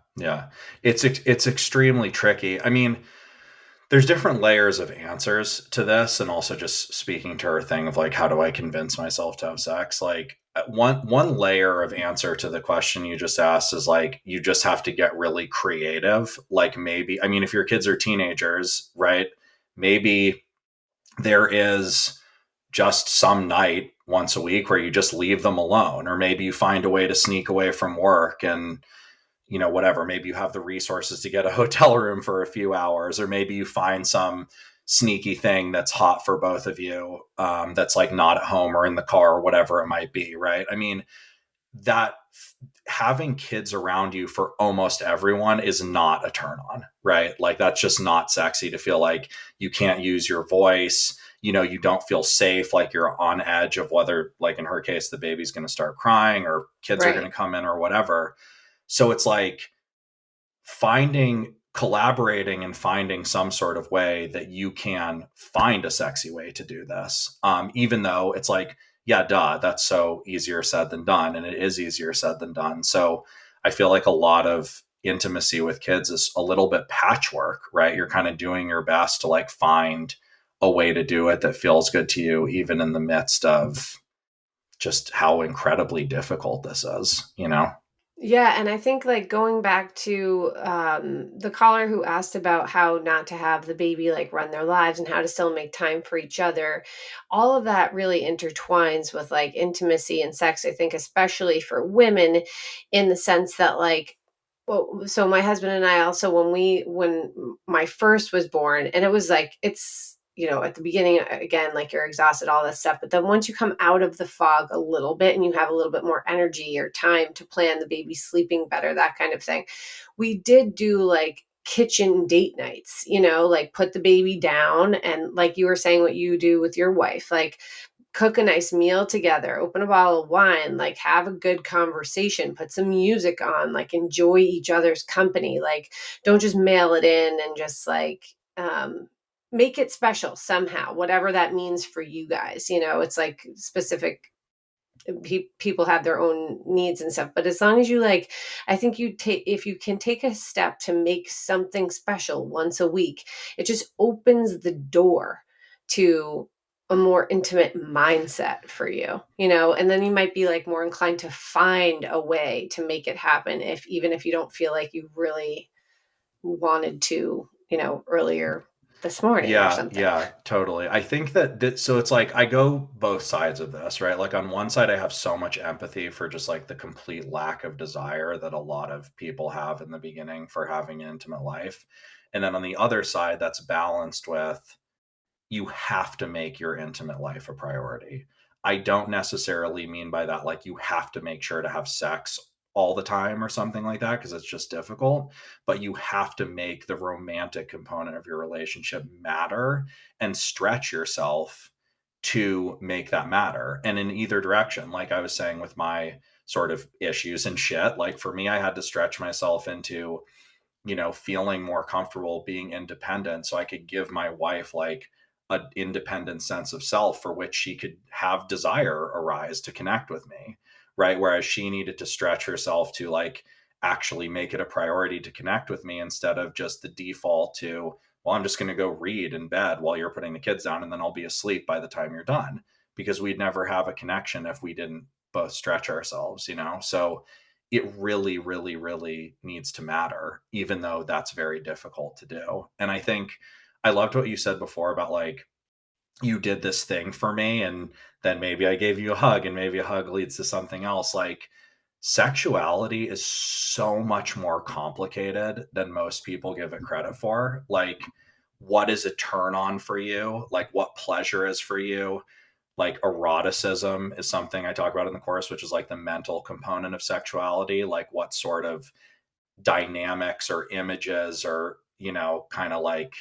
It's extremely tricky. I mean, there's different layers of answers to this, and also just speaking to her thing of like, how do I convince myself to have sex? Like one layer of answer to the question you just asked is like, you just have to get really creative. Like maybe, I mean, if your kids are teenagers, right? Maybe there is just some night once a week where you just leave them alone, or maybe you find a way to sneak away from work and, you know, whatever, maybe you have the resources to get a hotel room for a few hours, or maybe you find some sneaky thing that's hot for both of you, that's like not at home or in the car or whatever it might be, right? I mean, that having kids around you for almost everyone is not a turn on, right? Like that's just not sexy to feel like you can't use your voice, you know, you don't feel safe, like you're on edge of whether, like in her case, the baby's going to start crying or kids are going to come in or whatever. So it's like collaborating and finding some sort of way that you can find a sexy way to do this. Even though it's like, yeah, duh, that's so easier said than done. And it is easier said than done. So I feel like a lot of intimacy with kids is a little bit patchwork, right? You're kind of doing your best to like find a way to do it that feels good to you, even in the midst of just how incredibly difficult this is, you know? Yeah, and I think like going back to the caller who asked about how not to have the baby like run their lives and how to still make time for each other, all of that really intertwines with like intimacy and sex. I think especially for women, in the sense that like, well, so my husband and I also when my first was born, and it was like it's, you know, at the beginning, again, like you're exhausted, all this stuff. But then once you come out of the fog a little bit and you have a little bit more energy or time to plan the baby sleeping better, that kind of thing, we did do like kitchen date nights, you know, like put the baby down and like you were saying, what you do with your wife, like cook a nice meal together, open a bottle of wine, like have a good conversation, put some music on, like enjoy each other's company. Like don't just mail it in and just like, make it special somehow, whatever that means for you guys. You know, it's like specific people have their own needs and stuff, but as long as you like, I think you take, if you can take a step to make something special once a week, it just opens the door to a more intimate mindset for you, you know, and then you might be like more inclined to find a way to make it happen, if even if you don't feel like you really wanted to, you know, earlier this morning or Yeah, something. yeah, totally. I think so it's like I go both sides of this, right? Like on one side I have so much empathy for just like the complete lack of desire that a lot of people have in the beginning for having an intimate life. And then on the other side that's balanced with, you have to make your intimate life a priority. I don't necessarily mean by that like you have to make sure to have sex all the time or something like that, because it's just difficult, but you have to make the romantic component of your relationship matter and stretch yourself to make that matter. And in either direction, like I was saying with my sort of issues and shit, like for me, I had to stretch myself into, you know, feeling more comfortable being independent so I could give my wife like an independent sense of self for which she could have desire arise to connect with me, right? Whereas she needed to stretch herself to like actually make it a priority to connect with me, instead of just the default to, well, I'm just going to go read in bed while you're putting the kids down and then I'll be asleep by the time you're done, because we'd never have a connection if we didn't both stretch ourselves, you know? So it really, really, really needs to matter, even though that's very difficult to do. And I think I loved what you said before about like, you did this thing for me, and then maybe I gave you a hug, and maybe a hug leads to something else. Like, sexuality is so much more complicated than most people give it credit for. Like, what is a turn on for you? Like, what pleasure is for you? Like eroticism is something I talk about in the course, which is like the mental component of sexuality, like what sort of dynamics or images or, you know, kind of like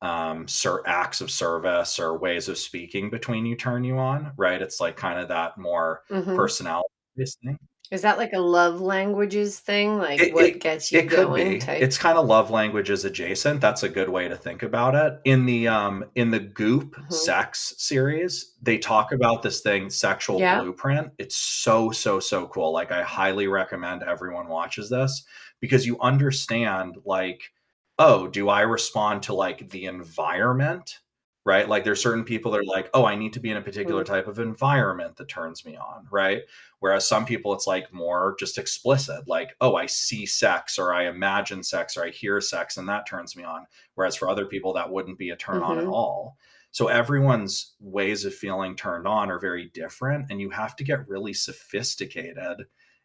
acts of service or ways of speaking between you turn you on, right? It's like kind of that more Hmm. personality based thing. Is that like a love languages thing? Like It, what it gets you it could going be. type? It's kind of love languages adjacent. That's a good way to think about it. In the Goop Hmm. sex series, they talk about this thing, sexual Yeah. blueprint. It's so so so cool. Like I highly recommend everyone watches this, because you understand like oh, do I respond to like the environment? Right? Like there's certain people that are like, oh, I need to be in a particular Mm, type of environment that turns me on, right? Whereas some people it's like more just explicit, like, oh, I see sex or I imagine sex or I hear sex and that turns me on. Whereas for other people that wouldn't be a turn on at mhm, all. So everyone's ways of feeling turned on are very different and you have to get really sophisticated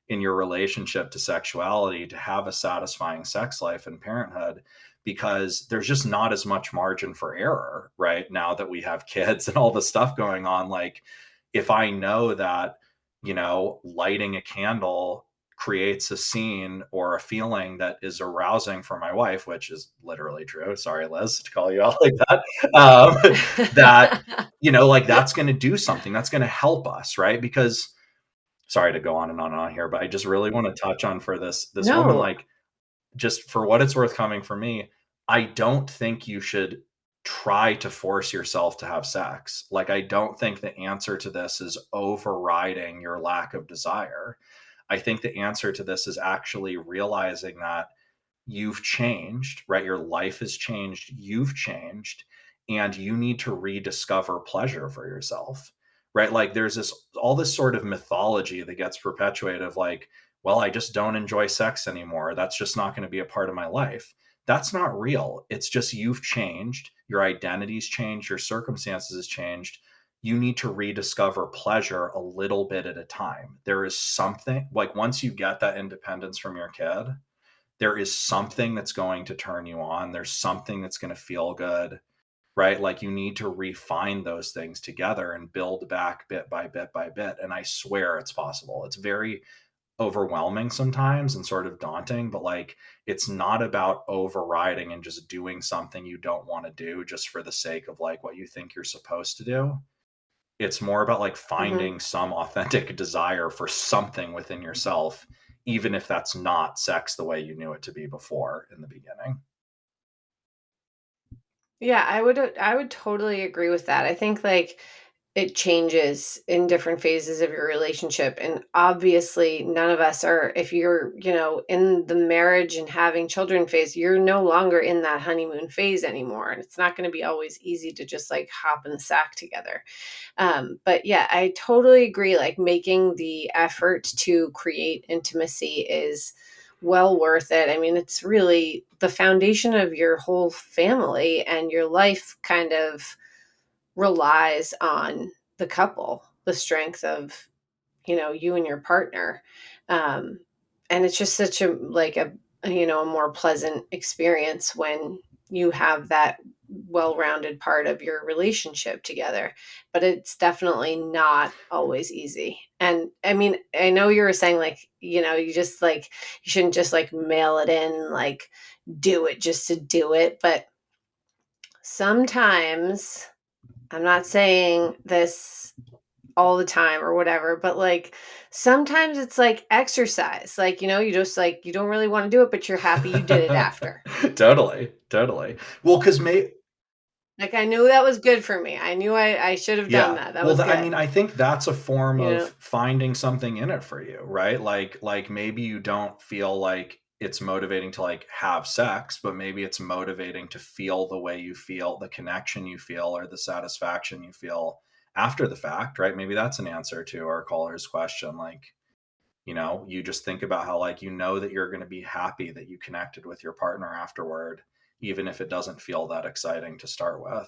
in your relationship to sexuality to have a satisfying sex life and parenthood because there's just not as much margin for error right now that we have kids and all the stuff going on. Like if I know that lighting a candle creates a scene or a feeling that is arousing for my wife, which is literally true, sorry Liz to call you out like that, that like that's going to do something, that's going to help us, right? Because sorry to go on and on here, but I just really want to touch on for this woman, No. like just for what it's worth coming from me, I don't think you should try to force yourself to have sex. Like I don't think the answer to this is overriding your lack of desire. I think the answer to this is actually realizing that you've changed, right? Your life has changed, you've changed, and you need to rediscover pleasure for yourself, right? Like there's all this sort of mythology that gets perpetuated of like, well, I just don't enjoy sex anymore. That's just not going to be a part of my life. That's not real. It's just you've changed, your identity's changed, your circumstances has changed. You need to rediscover pleasure a little bit at a time. There is something like once you get that independence from your kid, there is something that's going to turn you on. There's something that's going to feel good, right? Like you need to refine those things together and build back bit by bit by bit. And I swear it's possible. It's very overwhelming sometimes and sort of daunting, but like it's not about overriding and just doing something you don't want to do just for the sake of like what you think you're supposed to do. It's more about like Mhm. finding some authentic desire for something within yourself, even if that's not sex the way you knew it to be before in the beginning. Yeah, I would totally agree with that. I think like it changes in different phases of your relationship and obviously none of us are if you're, in the marriage and having children phase, you're no longer in that honeymoon phase anymore and it's not going to be always easy to just like hop in the sack together. But yeah, I totally agree. Like making the effort to create intimacy is well worth it. I mean, it's really the foundation of your whole family and your life kind of relies on the couple, the strength of, you and your partner. Um, and it's just such a like a more pleasant experience when you have that well-rounded part of your relationship together. But it's definitely not always easy. And I mean, I know you were saying like, you just like you shouldn't just like mail it in, like do it just to do it. But sometimes I'm not saying this all the time or whatever, but like sometimes it's like exercise. Like, you just like you don't really want to do it, but you're happy you did it after. Totally, totally. Well, because Like I knew that was good for me. I knew I should have done yeah. that. That Well, was I mean, good. I think that's a form You of know? finding something in it for you, right? Like maybe you don't feel like it's motivating to like have sex, but maybe it's motivating to feel the way you feel, the connection you feel, or the satisfaction you feel after the fact, right? Maybe that's an answer to our caller's question. Like, you just think about how like that you're going to be happy that you connected with your partner afterward, even if it doesn't feel that exciting to start with.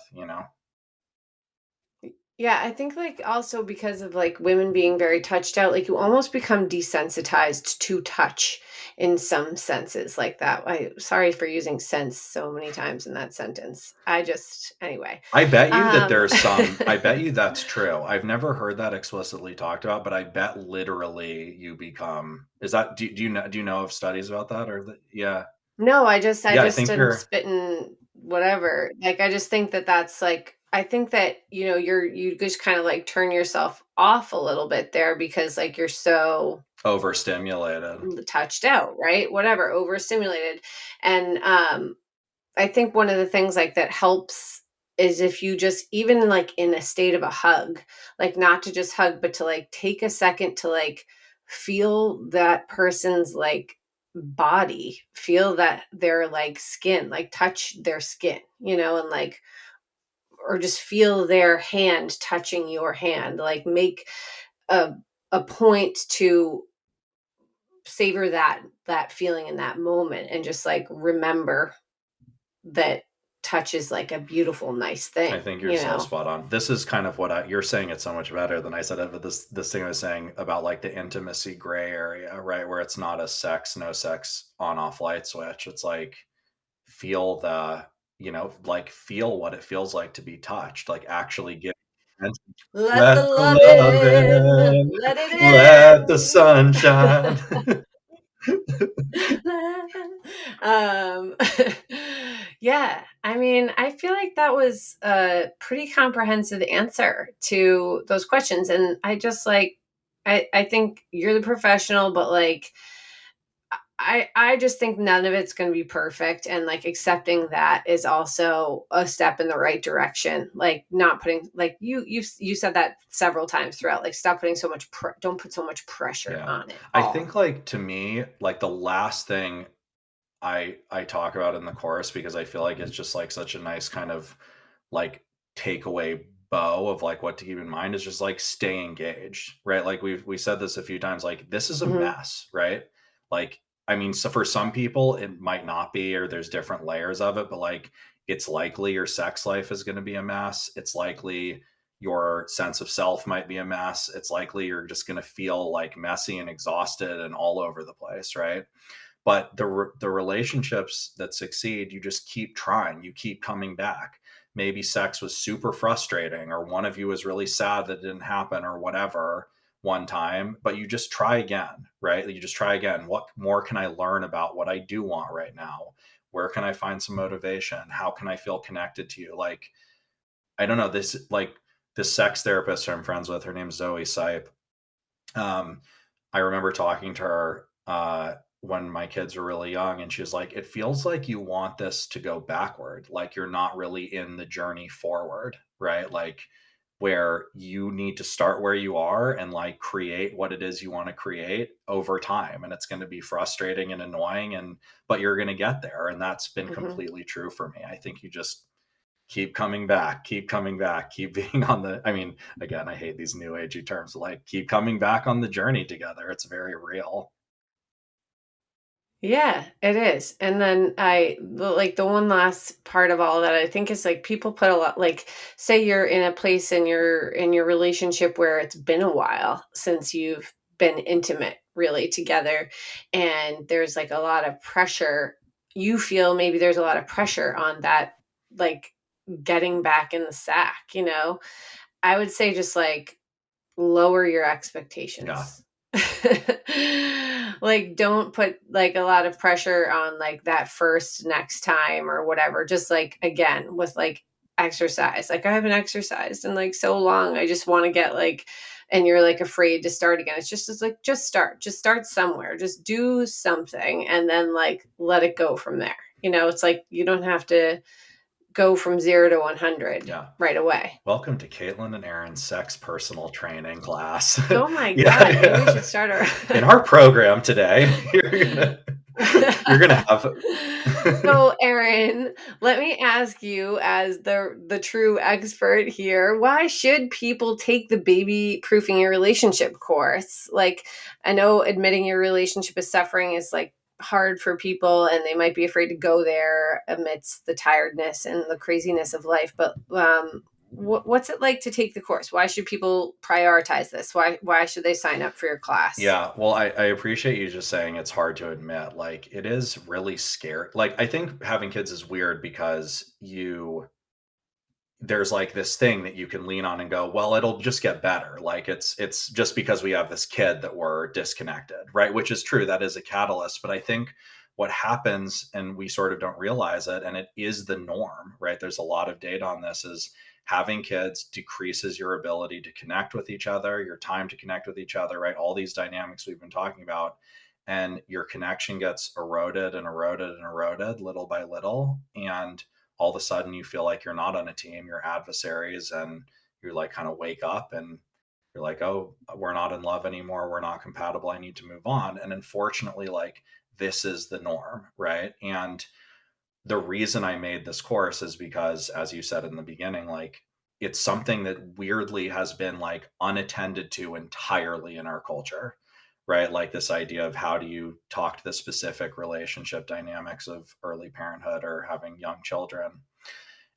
Yeah, I think like also because of like women being very touched out, like you almost become desensitized to touch in some senses like that. I sorry for using sense so many times in that sentence. I just anyway. Um I bet you that's true. I've never heard that explicitly talked about, but I bet literally you become, is that, do you know of studies about that yeah. No, I Yeah, I just think am you're spitting whatever. Like, I just think that that's like, I think that, you just kind of like turn yourself off a little bit there because like you're so overstimulated. touched out, right? Whatever, overstimulated. And I think one of the things like that helps is if you just even like in a state of a hug, like not to just hug, but to like take a second to like feel that person's like body, feel that their like skin, like touch their skin, and like, or just feel their hand touching your hand, like make a point to savor that feeling in that moment, and just like remember that touch is like a beautiful, nice I thing, think you're so spot on. This is kind of what you're saying it so much better than I said it, but this thing I was saying about like the intimacy gray area, right? Where it's not a sex, no sex on off light switch. It's like feel like feel what it feels like to be touched, like actually give attention. let the Let the love love in, in, let it let the in. sun shine. um yeah, I mean, I feel like that was a pretty comprehensive answer to those questions, and I just like, I think you're the professional, but like, I just think none of it's going to be perfect, and like accepting that is also a step in the right direction. Like not putting, like you said that several times throughout, like stop putting so much don't put so much pressure Yeah. on it I all. think like to me, like the last thing I talk about in the course, because I feel like it's just like such a nice kind of like takeaway bow of like what to keep in mind, is just like stay engaged, right? Like we said this a few times, like this is a Mhm. mess, right? Like I mean, so for some people it might not be, or there's different layers of it, but like it's likely your sex life is going to be a mess. It's likely your sense of self might be a mess. It's likely you're just going to feel like messy and exhausted and all over the place, right? But the relationships that succeed, you just keep trying, you keep coming back. Maybe sex was super frustrating, or one of you was really sad that it didn't happen, or whatever, one time, but you just try again, right? You just try again. What more can I learn about what I do want right now? Where can I find some motivation? How can I feel connected to you? Like, I don't know, this sex therapist I'm friends with, her name's Zoe Sipe. um, I remember talking to her when my kids were really young, and she was like, "It feels like you want this to go backward, like you're not really in the journey forward, right? Like where you need to start where you are and like create what it is you want to create over time, and it's going to be frustrating and annoying, and but you're going to get there." And that's been Mhm. completely true for me. I think you just keep coming back, keep coming back, keep being on the, I mean, again, I hate these new agey terms, like keep coming back on the journey together. It's very real. Yeah, it is. And then like the one last part of all that I think is like people put a lot, like say you're in a place in your relationship where it's been a while since you've been intimate really together, and there's like a lot of pressure. You feel maybe there's a lot of pressure on that, like getting back in the sack. I would say just like lower your Yeah. expectations. Like don't put like a lot of pressure on like that first next time or whatever. Just like again with like exercise. Like I haven't exercised in like so long. I just want to get like, and you're like afraid to start again. It's like just start. Just start somewhere. Just do something and then like let it go from there. It's like you don't have to go from 0 to 100 Yeah. right away. Welcome to Caitlin and Aaron's sex personal training class. Oh my Yeah, god, maybe we should yeah. start our In our program today, you're gonna have So, Aaron, let me ask you as the true expert here, why should people take the baby proofing your relationship course? Like, I know admitting your relationship is suffering is like hard for people and they might be afraid to go there amidst the tiredness and the craziness of life, but what's it like to take the course? Why should people prioritize this? Why should they sign up for your class? Yeah, well, I appreciate you just saying it's hard to admit. Like, it is really scary. Like, I think having kids is weird because there's like this thing that you can lean on and go, well, it'll just get better. Like, it's just because we have this kid that we're disconnected, right? Which is true. That is a catalyst. But I think what happens, and we sort of don't realize it, and it is the norm, right? There's a lot of data on this, is having kids decreases your ability to connect with each other, your time to connect with each other, right? All these dynamics we've been talking about, and your connection gets eroded and eroded and eroded little by little. And all of a sudden you feel like you're not on a team, you're adversaries, and you like kind of wake up and you're like, oh, we're not in love anymore, we're not compatible, I need to move on. And unfortunately, like this is the norm, right? And the reason I made this course is because, as you said in the beginning, like it's something that weirdly has been like unattended to entirely in our culture, right? Like this idea of how do you talk to the specific relationship dynamics of early parenthood or having young children.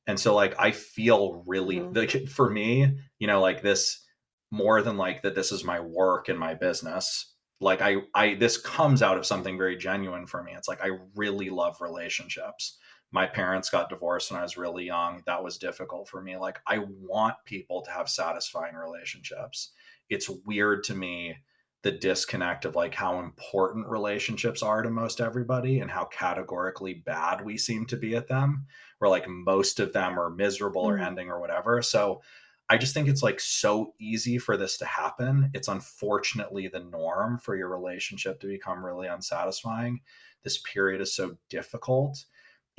And so like I feel really Mhm. like for me, like this more than like that this is my work and my business. Like I this comes out of something very genuine for me. It's like I really love relationships. My parents got divorced when I was really young. That was difficult for me. Like I want people to have satisfying relationships. It's weird to me the disconnect of like how important relationships are to most everybody and how categorically bad we seem to be at them, where like most of them are miserable or Mm. ending or whatever. So I just think it's like so easy for this to happen. It's unfortunately the norm for your relationship to become really unsatisfying. This period is so difficult.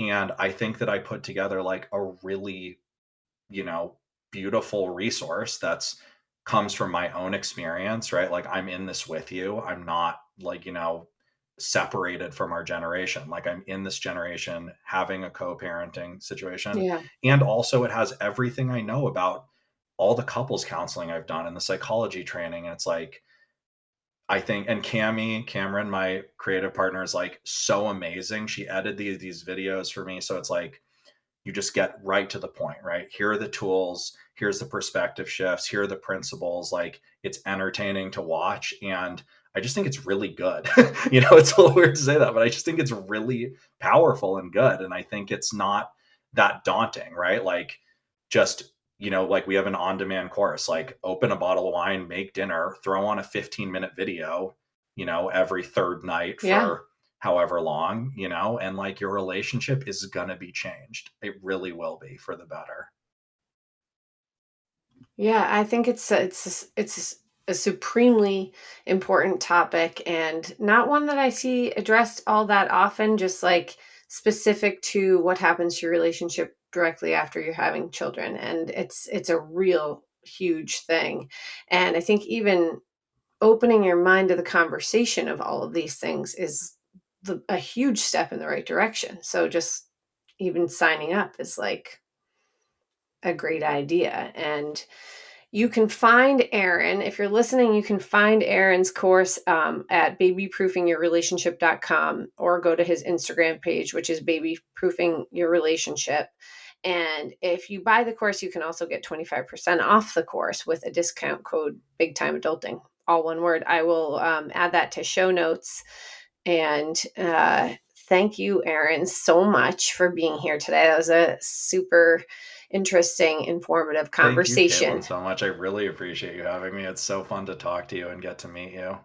And I think that I put together like a really, you know, beautiful resource that's comes from my own experience, right? Like I'm in this with you. I'm not like, separated from our generation. Like I'm in this generation having a co-parenting situation. Yeah. And also it has everything I know about all the couples counseling I've done and the psychology training. And it's like, I think, and Cameron, my creative partner, is like so amazing. She edited these videos for me. So it's like, you just get right to the point, right? Here are the tools, here's the perspective shifts, here are the principles. Like it's entertaining to watch. And I just think it's really good. It's a little weird to say that, but I just think it's really powerful and good. And I think it's not that daunting, right? Like just, like we have an on demand course, like open a bottle of wine, make dinner, throw on a 15-minute video, every third night Yeah. for however long, and like your relationship is going to be changed. It really will be for the better. Yeah, I think it's a supremely important topic and not one that I see addressed all that often, just like specific to what happens to your relationship directly after you're having children. And it's a real huge thing. And I think even opening your mind to the conversation of all of these things is a huge step in the right direction. So just even signing up is like a great idea. And you can find Aaron, if you're listening, you can find Aaron's course at babyproofingyourrelationship.com or go to his Instagram page, which is babyproofing your relationship. And if you buy the course, you can also get 25% off the course with a discount code Big Time Adulting, all one word. I will add that to show notes. And thank you, Aaron, so much for being here today. That was a super interesting, informative Thank you, Caitlin, conversation. so much. I really appreciate you having me. It's so fun to talk to you and get to meet you.